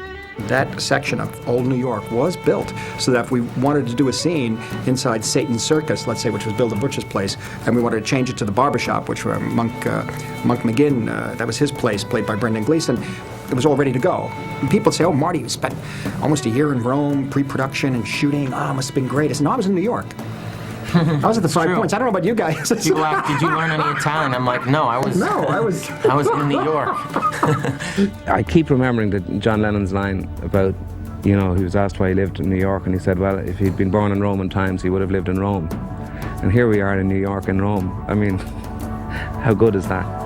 That section of old New York was built so that if we wanted to do a scene inside Satan's Circus, let's say, which was Bill the Butcher's place, and we wanted to change it to the barbershop, which were Monk McGinn, that was his place, played by Brendan Gleeson, it was all ready to go. And people would say, oh, Marty, you spent almost a year in Rome, pre-production and shooting, oh, it must have been great. I said, no, I was in New York. I was at the 5 points. I don't know about you guys. People ask, did you learn any Italian? I'm like, no, I was in New York. I keep remembering John Lennon's line about, he was asked why he lived in New York, and he said, well, if he'd been born in Roman times, he would have lived in Rome. And here we are in New York and Rome. I mean, how good is that?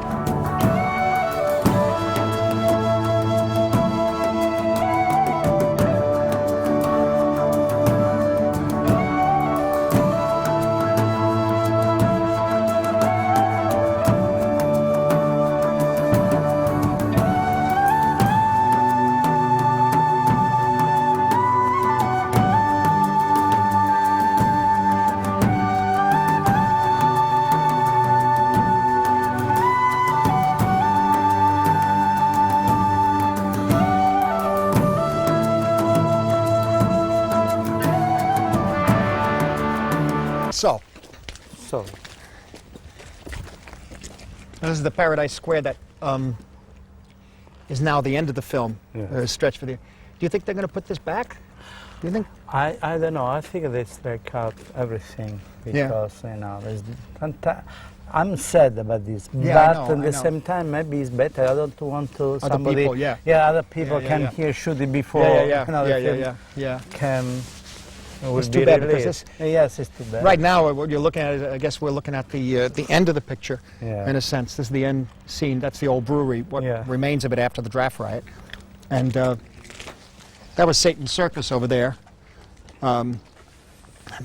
So, this is the Paradise Square that is now the end of the film, stretch for the... Do you think they're going to put this back? Do you think? I don't know. I think they strike out everything because, there's I'm sad about this, but at the same time, maybe it's better. I don't want to somebody... Other people can hear shoot it before can... It's too bad because this, yes, it's too bad. Right now, what you're looking at, I guess we're looking at the end of the picture, in a sense. This is the end scene. That's the old brewery, what remains of it after the draft riot. And that was Satan's Circus over there, the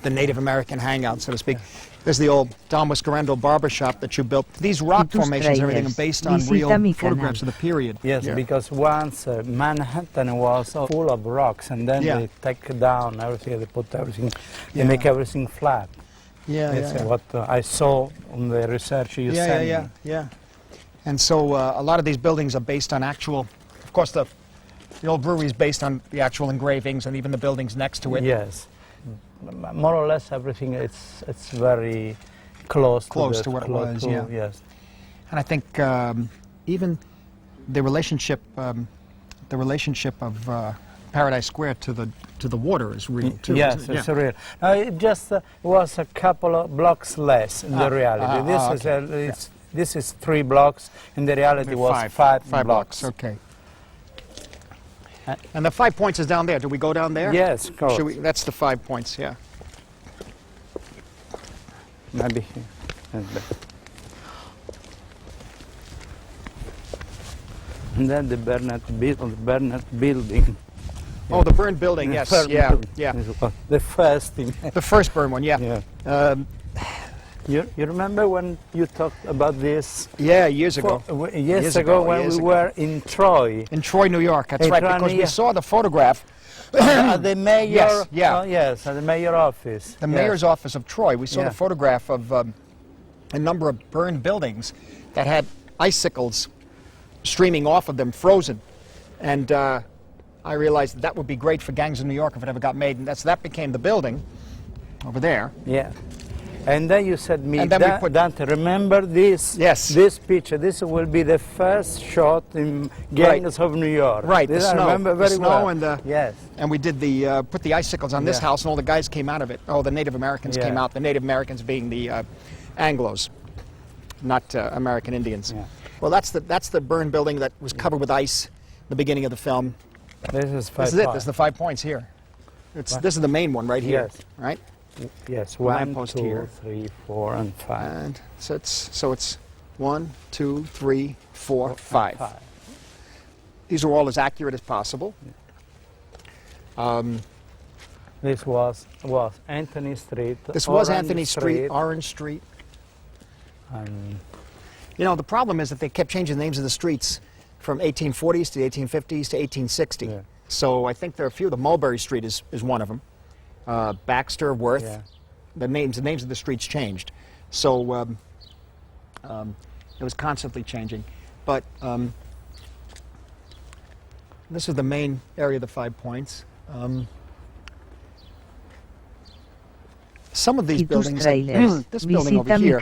Native American hangout, so to speak. There's the old Don Whiskerando barber shop that you built. These rock formations and everything are based on real photographs of the period. Yes, because once Manhattan was full of rocks, and then they take down everything, they put everything, they make everything flat. That's what I saw on the research you sent me. Yeah. And so a lot of these buildings are based on actual, of course the old brewery is based on the actual engravings and even the buildings next to it. Yes. More or less everything, it's very close to what it was, yes. And I think even the relationship of Paradise Square to the water is real too. Yes, it's real. It just was a couple of blocks less in the reality. This is 3 blocks. In the reality, was five blocks. Okay. And the 5 points is down there. Do we go down there? Yes, of course. That's the 5 points, yeah. Maybe here. And then the Burnett building. Oh, the burned building, yes, yeah. The first thing. The first burned one, yeah. You remember when you talked about this? Yeah, years ago. Years ago when we were in Troy. In Troy, New York, that's right, because we saw the photograph. At the mayor, yes, at the mayor office. The mayor's office of Troy. We saw the photograph of a number of burned buildings that had icicles streaming off of them, frozen. And I realized that would be great for Gangs of New York if it ever got made. And that became the building over there. Yeah. And then you said me, Dante, remember this? Yes. This picture, this will be the first shot in Gangs of New York. Right, this the snow. I remember very well. And yes. And we did put the icicles on this house, and all the guys came out of it. Oh, the Native Americans came out. The Native Americans being the Anglos, not American Indians. Yeah. Well, that's the burned building that was covered with ice in the beginning of the film. This is 5 This is it. This is the 5 points here. This is the main one right here. Yes. Right. Yes, 1, 2, 3, 4, and 5. And so it's 1, 2, 3, 4, 5. These are all as accurate as possible. This was Anthony Street. This was Anthony Street, Orange Street. You know, the problem is that they kept changing the names of the streets from 1840s to the 1850s to 1860. Yeah. So I think there are a few. The Mulberry Street is one of them. Baxter, Worth. Yeah. The names of the streets changed. So it was constantly changing. But this is the main area of the 5 points. Some of these buildings, this building over here,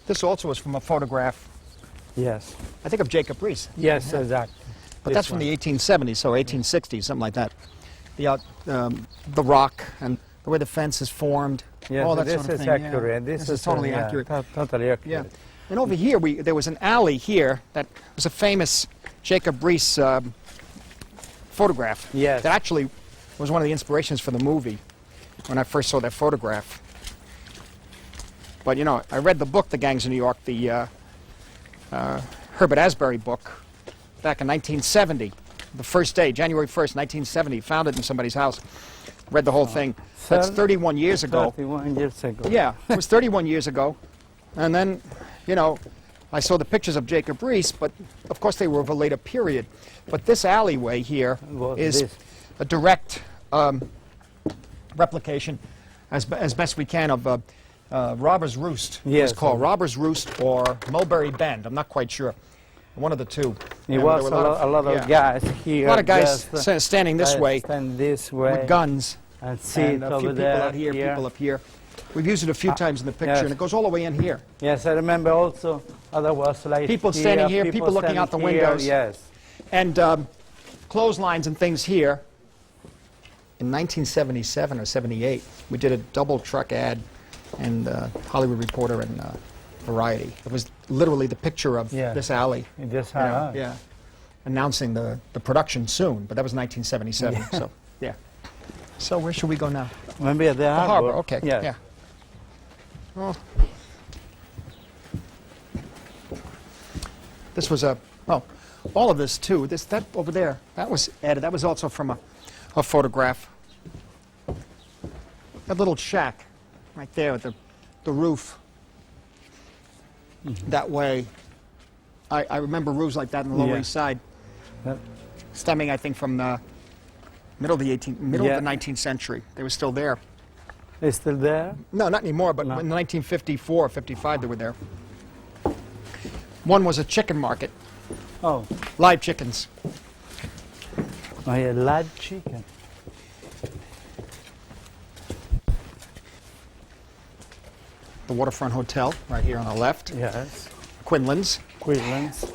this also is from a photograph. Yes. I think of Jacob Riis. Yes, exactly. But that's from the 1870s, so 1860s, something like that. The Rock and the way the fence is formed, Yes, all that this sort of is thing. accurate. Yeah. This is totally yeah, accurate. Totally accurate. Yeah. And over here, there was an alley here that was a famous Jacob Riis photograph. Yes. That actually was one of the inspirations for the movie when I first saw that photograph. But, you know, I read the book, The Gangs of New York, the Herbert Asbury book, back in 1970. The first day, January 1st, 1970, found it in somebody's house. Read the whole thing. That's 31 years ago. 31 years ago. Yeah, it was 31 years ago. And then, you know, I saw the pictures of Jacob Riis, but of course they were of a later period. But this alleyway here is a direct replication, as best we can, of Robber's Roost. Yes. It's called Robber's Roost or Mulberry Bend. I'm not quite sure. One of the two. There was a lot of guys here. A lot of guys standing this way, with guns. And see a few people out here, people up here. We've used it a few times in the picture, yes. and it goes all the way in here. Yes, I remember also other was like people standing here, people looking out the windows. Yes. And clotheslines and things here. In 1977 or 78, we did a double truck ad in Hollywood Reporter and Variety. It was literally the picture of this alley. This alley. Yeah. Announcing the production soon, but that was 1977. Yeah. So, yeah. So where should we go now? Maybe at the harbor. Okay. Yes. Yeah. Well, this was all of this too. That over there, that was added. That was also from a photograph. That little shack, right there with the roof. Mm-hmm. That way, I remember roofs like that in the Lower East Side, stemming, I think, from the middle of the 19th century. They were still there. They're still there? No, not anymore, but in 1954, 55, they were there. One was a chicken market. Oh. Live chickens. Oh, yeah, live chicken. The Waterfront Hotel, right here on the left. Yes. Quinlan's. Quinlan's.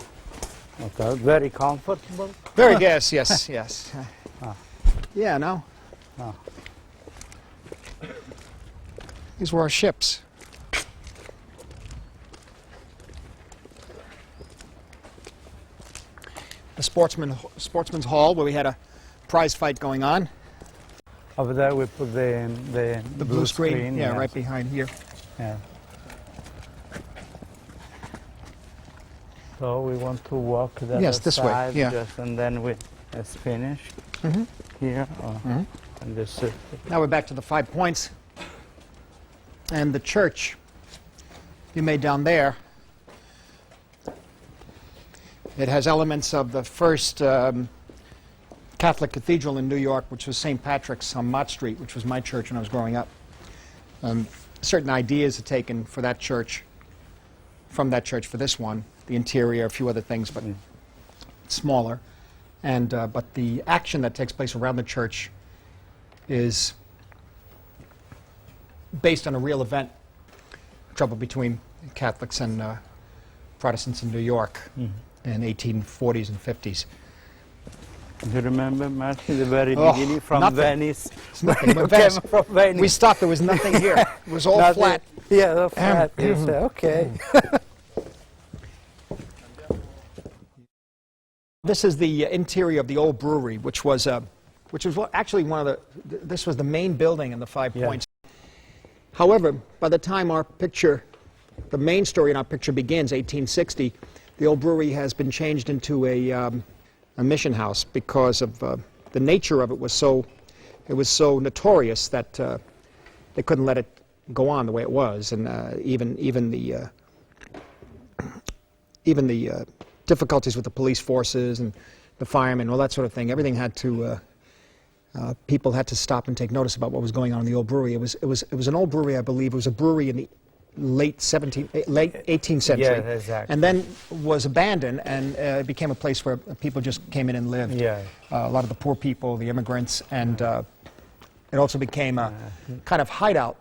Okay, very comfortable. Very, yes. Yeah, no. Oh. These were our ships. The Sportsman's Hall, where we had a prize fight going on. Over there we put the blue screen. Yeah, yes. right behind here. Yeah. So we want to walk that this side, way. Yeah. Just, and then it's finished here. And this. Now we're back to the 5 points. And the church you made down there, it has elements of the first Catholic cathedral in New York, which was St. Patrick's on Mott Street, which was my church when I was growing up. Certain ideas are taken for that church, from that church for this one, the interior, a few other things, but smaller. And but the action that takes place around the church is based on a real event, trouble between Catholics and Protestants in New York in 1840s and 50s. Do you remember, Martin, the very beginning from nothing. Venice? Nothing. When you came from Venice. We stopped, there was nothing here. It was all flat. Yeah, all flat. Okay. This is the interior of the old brewery, which was actually one of the, this was the main building in the 5 points. However, by the time our picture, the main story in our picture begins, 1860, the old brewery has been changed into a mission house because of the nature of it was so notorious that they couldn't let it go on the way it was, and even the difficulties with the police forces and the firemen, all that sort of thing. Everything had to. People had to stop and take notice about what was going on in the old brewery. It was an old brewery, I believe. It was a brewery in the late 18th century, exactly. and then was abandoned, and it became a place where people just came in and lived. A lot of the poor people, the immigrants, and it also became a kind of hideout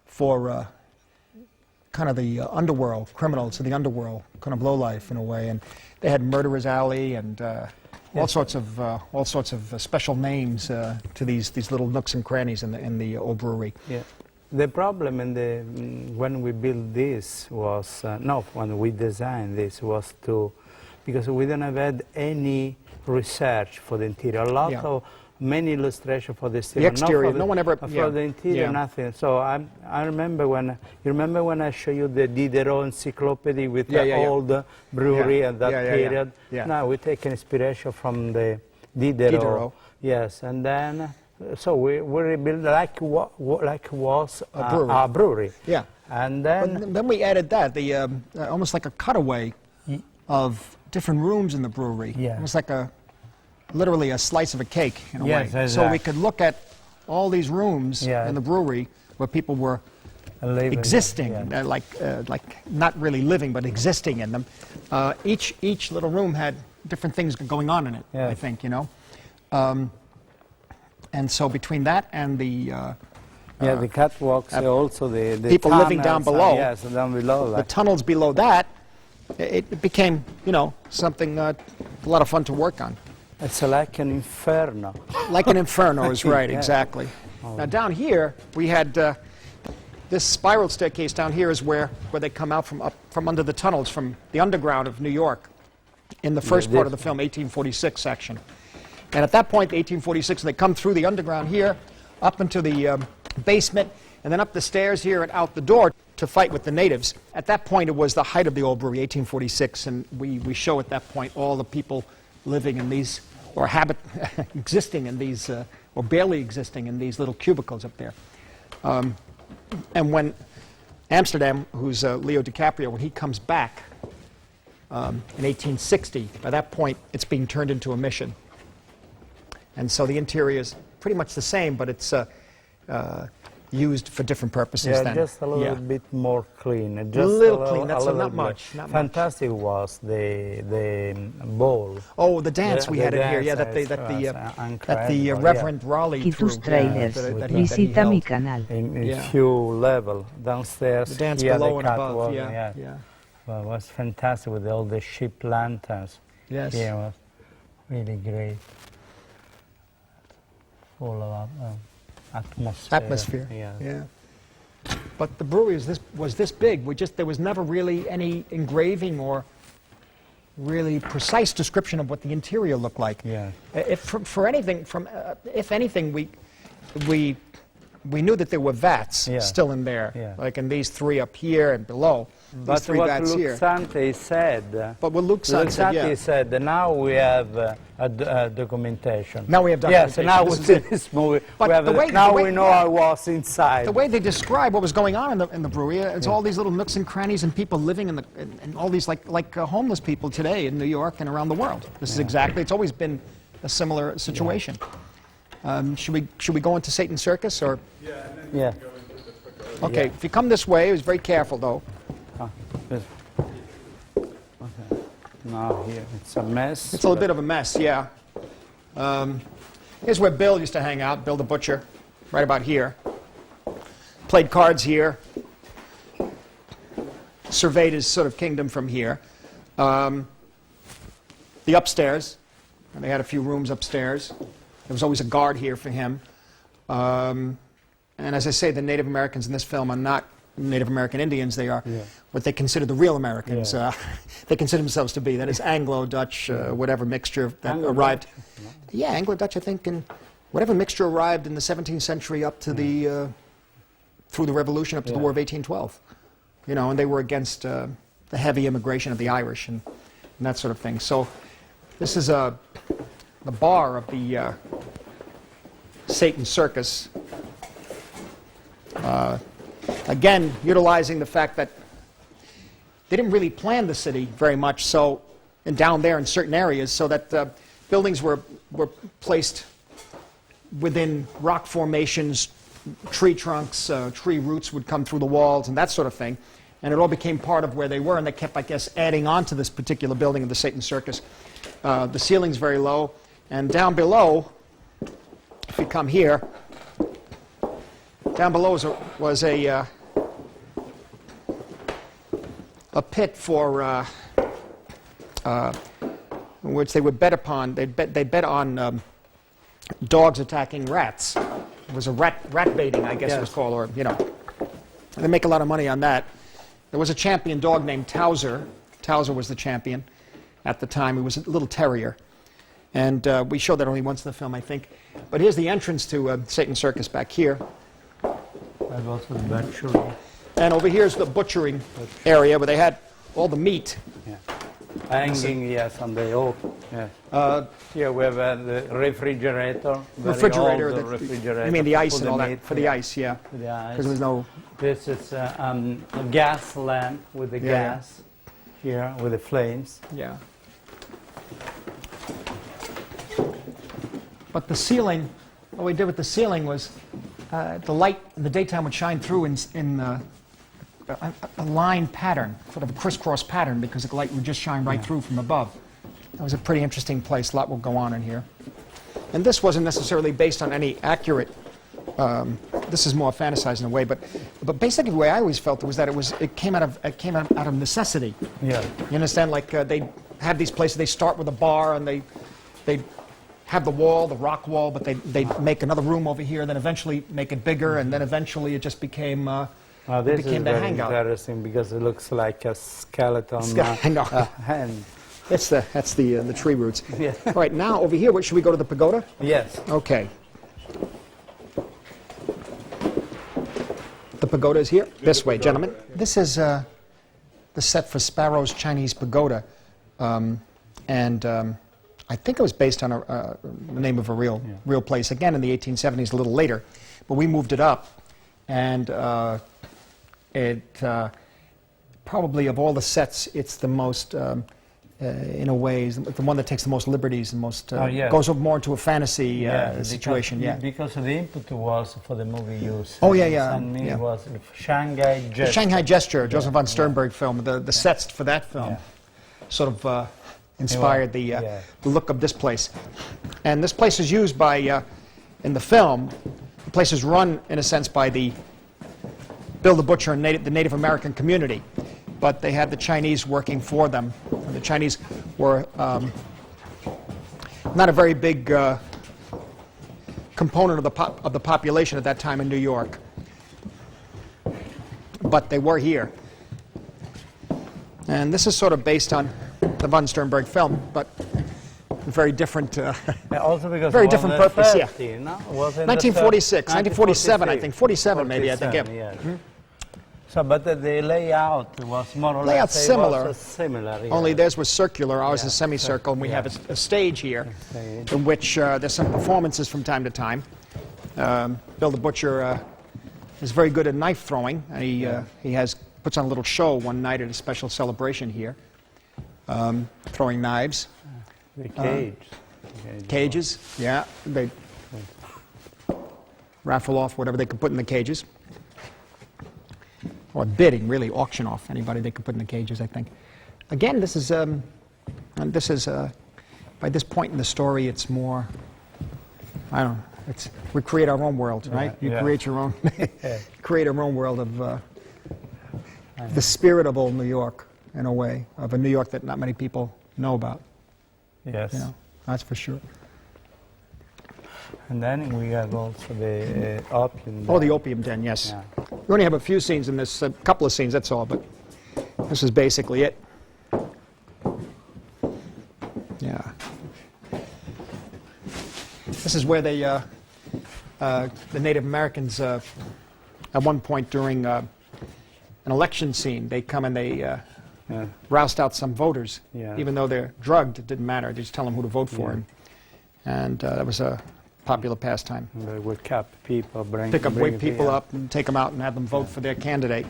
for kind of the underworld, criminals of the underworld, kind of lowlife in a way. And they had Murderer's Alley and all sorts of special names to these little nooks and crannies in the old brewery. Yeah. The problem when we built this was, when we designed this was because we don't have had any research for the interior. A lot of many illustrations for the exterior. The exterior, no one ever. For the interior, nothing. So I remember you remember when I showed you the Diderot encyclopedia with the old brewery and that period? Yeah. Now we take inspiration from the Diderot. Yes, and then so we rebuilt like was a brewery. Yeah. And then we added that almost like a cutaway of different rooms in the brewery. Yeah. Almost like literally a slice of a cake in a way. Exactly. So we could look at all these rooms in the brewery where people were existing, like not really living, but existing in them. Each little room had different things going on in it. I think, you know. And so between that and the catwalks, also the people living down below. Yes, down below. The tunnels below that, it became, you know, something a lot of fun to work on. It's like an inferno. Like an inferno is right, exactly. Now down here we had this spiral staircase. Down here is where they come out from under the tunnels from the underground of New York in the first part of the film, 1846 section. And at that point, 1846, they come through the underground here, up into the basement, and then up the stairs here and out the door to fight with the natives. At that point, it was the height of the old brewery, 1846, and we show at that point all the people living in these, or existing in these, or barely existing in these little cubicles up there. And when Amsterdam, who's Leo DiCaprio, when he comes back in 1860, by that point, it's being turned into a mission. And so the interior is pretty much the same, but it's used for different purposes then. Just a little bit more clean. Just a little clean, that's not much. Fantastic was the ball. Oh, the dance we had in here, that the Reverend Raleigh threw. Hizo trailers. Visita mi canal. In few level downstairs. The dance below and above, Well, it was fantastic with all the ship lanterns. Yes. Yeah, it was really great. Full of atmosphere. Yeah. But the brewery was this big. There was never really any engraving or really precise description of what the interior looked like. Yeah. If anything, we knew that there were vats still in there, like in these three up here and below. But three what vats Luc here. Sante said, said, now we have a documentation. Now we have documentation. Yes, now we see this movie. But we know I was inside. The way they describe what was going on in the brewery, it's all these little nooks and crannies and people living in all these like homeless people today in New York and around the world. This is exactly. It's always been a similar situation. Should we go into Satan's Circus or? Yeah. Okay. If you come this way, be very careful though. Okay. Now here it's a mess. It's a little bit of a mess, yeah. Here's where Bill used to hang out, Bill the Butcher, right about here. Played cards here. Surveyed his sort of kingdom from here. The upstairs, and they had a few rooms upstairs. There was always a guard here for him. And as I say, the Native Americans in this film are not Native American Indians. They are what they consider the real Americans. They consider themselves to be. That is Anglo-Dutch, whatever mixture that arrived. Yeah, Anglo-Dutch, I think, and whatever mixture arrived in the 17th century up to the, through the Revolution up to the War of 1812. You know, and they were against the heavy immigration of the Irish and that sort of thing. So this is the bar of the Satan's Circus. Again, utilizing the fact that they didn't really plan the city very much, so, and down there in certain areas, so that buildings were placed within rock formations, tree trunks, tree roots would come through the walls, and that sort of thing. And it all became part of where they were, and they kept, I guess, adding on to this particular building of the Satan's Circus. The ceiling's very low, and down below, if you come here, down below was a pit for in which they would bet upon, they bet on dogs attacking rats. It was a rat baiting, I guess it was called, or, you know. They make a lot of money on that. There was a champion dog named Towser. Towser was the champion at the time. He was a little terrier. And we showed that only once in the film, I think. But here's the entrance to Satan's Circus back here. And also the butchery. And over here's the butchering area where they had all the meat. Yeah. Hanging, yes, on the oak. Yeah. Here we have the refrigerator. Refrigerator. Refrigerator. I mean the ice and all that, meat, for the ice, yeah. For the ice. Because there was no... This is a gas lamp with the gas here, with the flames. Yeah. But the ceiling, what we did with the ceiling was the light in the daytime would shine through in a line pattern, sort of a crisscross pattern, because the light would just shine right through from above. That was a pretty interesting place. A lot will go on in here. And this wasn't necessarily based on any accurate, this is more fantasized in a way, but basically the way I always felt it was that it came out of necessity. Yeah. You understand? Like they have these places, they start with a bar and they have the wall, the rock wall, but they make another room over here, then eventually make it bigger, and then eventually it just became this became is the very hangout. interesting because it looks like a skeleton hand. That's the tree roots. Yeah. All right, now over here, should we go to the pagoda? Yes. Okay. The pagoda is here. This way, gentlemen. This is the set for Sparrow's Chinese Pagoda, and I think it was based on the name of a real place. Again, in the 1870s, a little later, but we moved it up, and it probably of all the sets, it's the most, in a way, the one that takes the most liberties and most goes more into a fantasy situation. Because the input was for the movie use. Oh yeah. And me was the Shanghai Gesture. The Shanghai Gesture, Joseph von Sternberg film. The sets for that film sort of inspired the look of this place. And this place is used by, in the film, the place is run in a sense by the Bill the Butcher and the Native American community, but they had the Chinese working for them. And the Chinese were not a very big component of the population at that time in New York, but they were here. And this is sort of based on the von Sternberg film, but very different. Also because very different purpose. 30, no? 1946, 1947, I think, 47 maybe. I think. Yeah. So, but the layout was more or layout less similar. Similar. Yeah. Only theirs was circular, ours is semicircle, and we have a stage here, in which there's some performances from time to time. Bill the Butcher is very good at knife throwing. He puts on a little show one night at a special celebration here, throwing knives. The cage. Cages, yeah. They raffle off whatever they could put in the cages. Or bidding, really, auction off anybody they could put in the cages, I think. Again, this is by this point in the story, it's more, I don't know, we create our own world, right? You create your own, create our own world of the spirit of old New York, in a way, of a New York that not many people know about. Yes. You know, that's for sure. And then we have also the opium den. Oh, the opium den, yes. Yeah. We only have a few scenes in this, a couple of scenes, that's all, but this is basically it. Yeah. This is where they, the Native Americans, at one point during an election scene, they come and they roust out some voters. Yeah. Even though they're drugged, it didn't matter. They just tell them who to vote for. And that was a popular pastime. They would cap people, wake people up and take them out and have them vote for their candidate.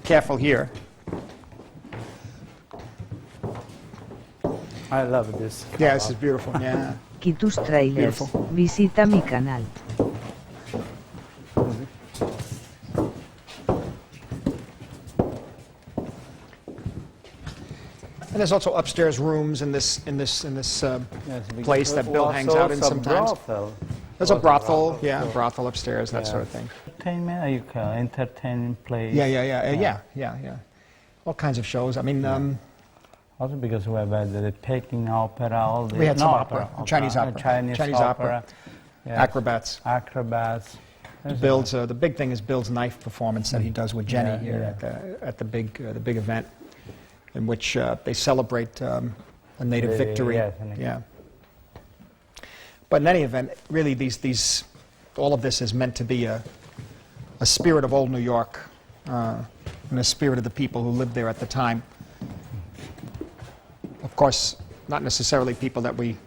Careful here. I love this. Yeah, this is beautiful. Yeah. Y tus trailers. Visita mi canal. And there's also upstairs rooms in this place that Bill hangs out in sometimes. There's a brothel, brothel upstairs, that sort of thing. Entertaining place. Yeah. All kinds of shows. I mean, Also because we have the Peking opera, all the... We had some opera, Chinese opera. Chinese opera. Yes. Acrobats. Acrobats. Bill's, the big thing is Bill's knife performance that he does with Jenny here at the big event, in which they celebrate a native victory. Yeah. But in any event, really, all of this is meant to be a spirit of old New York, and a spirit of the people who lived there at the time. Of course, not necessarily people that we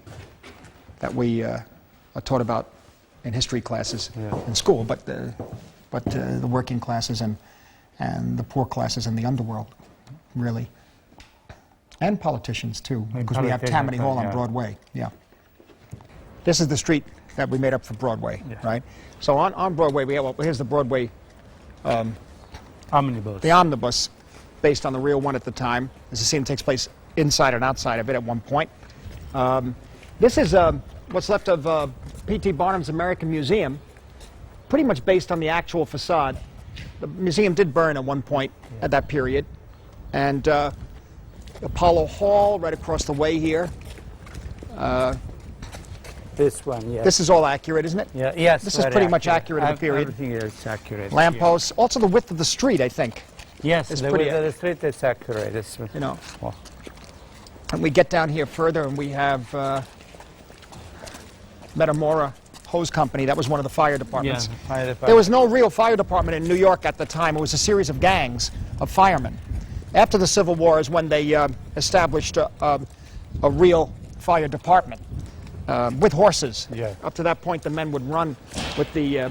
are taught about in history classes in school, but the working classes and the poor classes in the underworld, really, and politicians too, because we have Tammany Hall on Broadway. Yeah, this is the street that we made up for Broadway, right? So on Broadway, we have here's the Broadway omnibus. The omnibus, based on the real one at the time. As the scene takes place inside and outside of it at one point. This is what's left of P.T. Barnum's American Museum, pretty much based on the actual facade. The museum did burn at one point at that period. And Apollo Hall right across the way here. This one, yes. This is all accurate, isn't it? Yeah, yes. This is pretty much accurate of the period. Everything is accurate. Lampposts. Also the width of the street, I think. Yes, the width of the street is accurate. It's, you know. And we get down here further and we have Metamora Hose Company. That was one of the fire departments. Yeah, fire department. There was no real fire department in New York at the time. It was a series of gangs of firemen. After the Civil War is when they established a real fire department with horses. Yeah. Up to that point, the men would run with the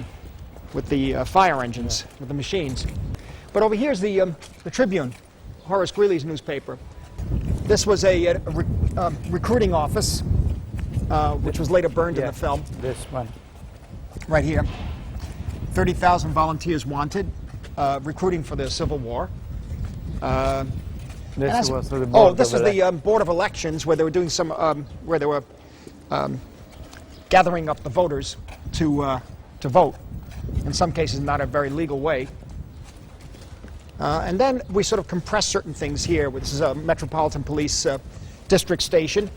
fire engines, with the machines. But over here's the Tribune, Horace Greeley's newspaper. This was a recruiting office, which was later burned in the film. This one. Right here. 30,000 volunteers wanted, recruiting for the Civil War. This was the board this was the Board of Elections, where they were doing some, where they were gathering up the voters to vote. In some cases, not a very legal way. And then we sort of compress certain things here. This is a Metropolitan Police district station.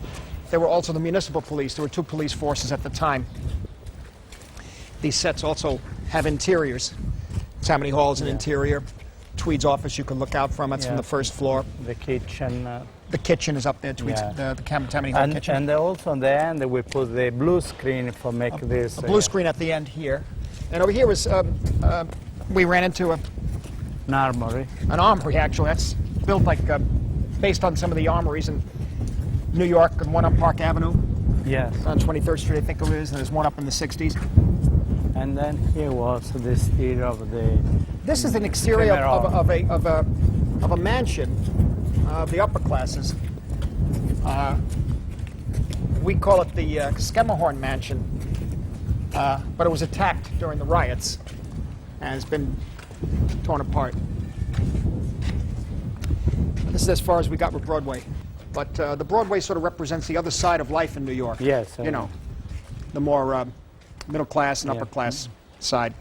There were also the municipal police. There were two police forces at the time. These sets also have interiors. Tammany Hall is an interior. Tweed's office you can look out from. It's from the first floor. The kitchen. The kitchen is up there, Tweed's, the Tammany Hall kitchen. And also on the end we put the blue screen for make this. A blue screen at the end here. And over here was, we ran into an armory. An armory, actually. That's built like, based on some of the armories in New York, and one on Park Avenue. Yes. On 23rd Street, I think it is, and there's one up in the 60s. And then here was the exterior of the... This is an exterior of a mansion of the upper classes. We call it the Skemmerhorn Mansion, but it was attacked during the riots and has been torn apart. This is as far as we got with Broadway. But the Broadway sort of represents the other side of life in New York. Yes. You know, the more middle class and upper class side.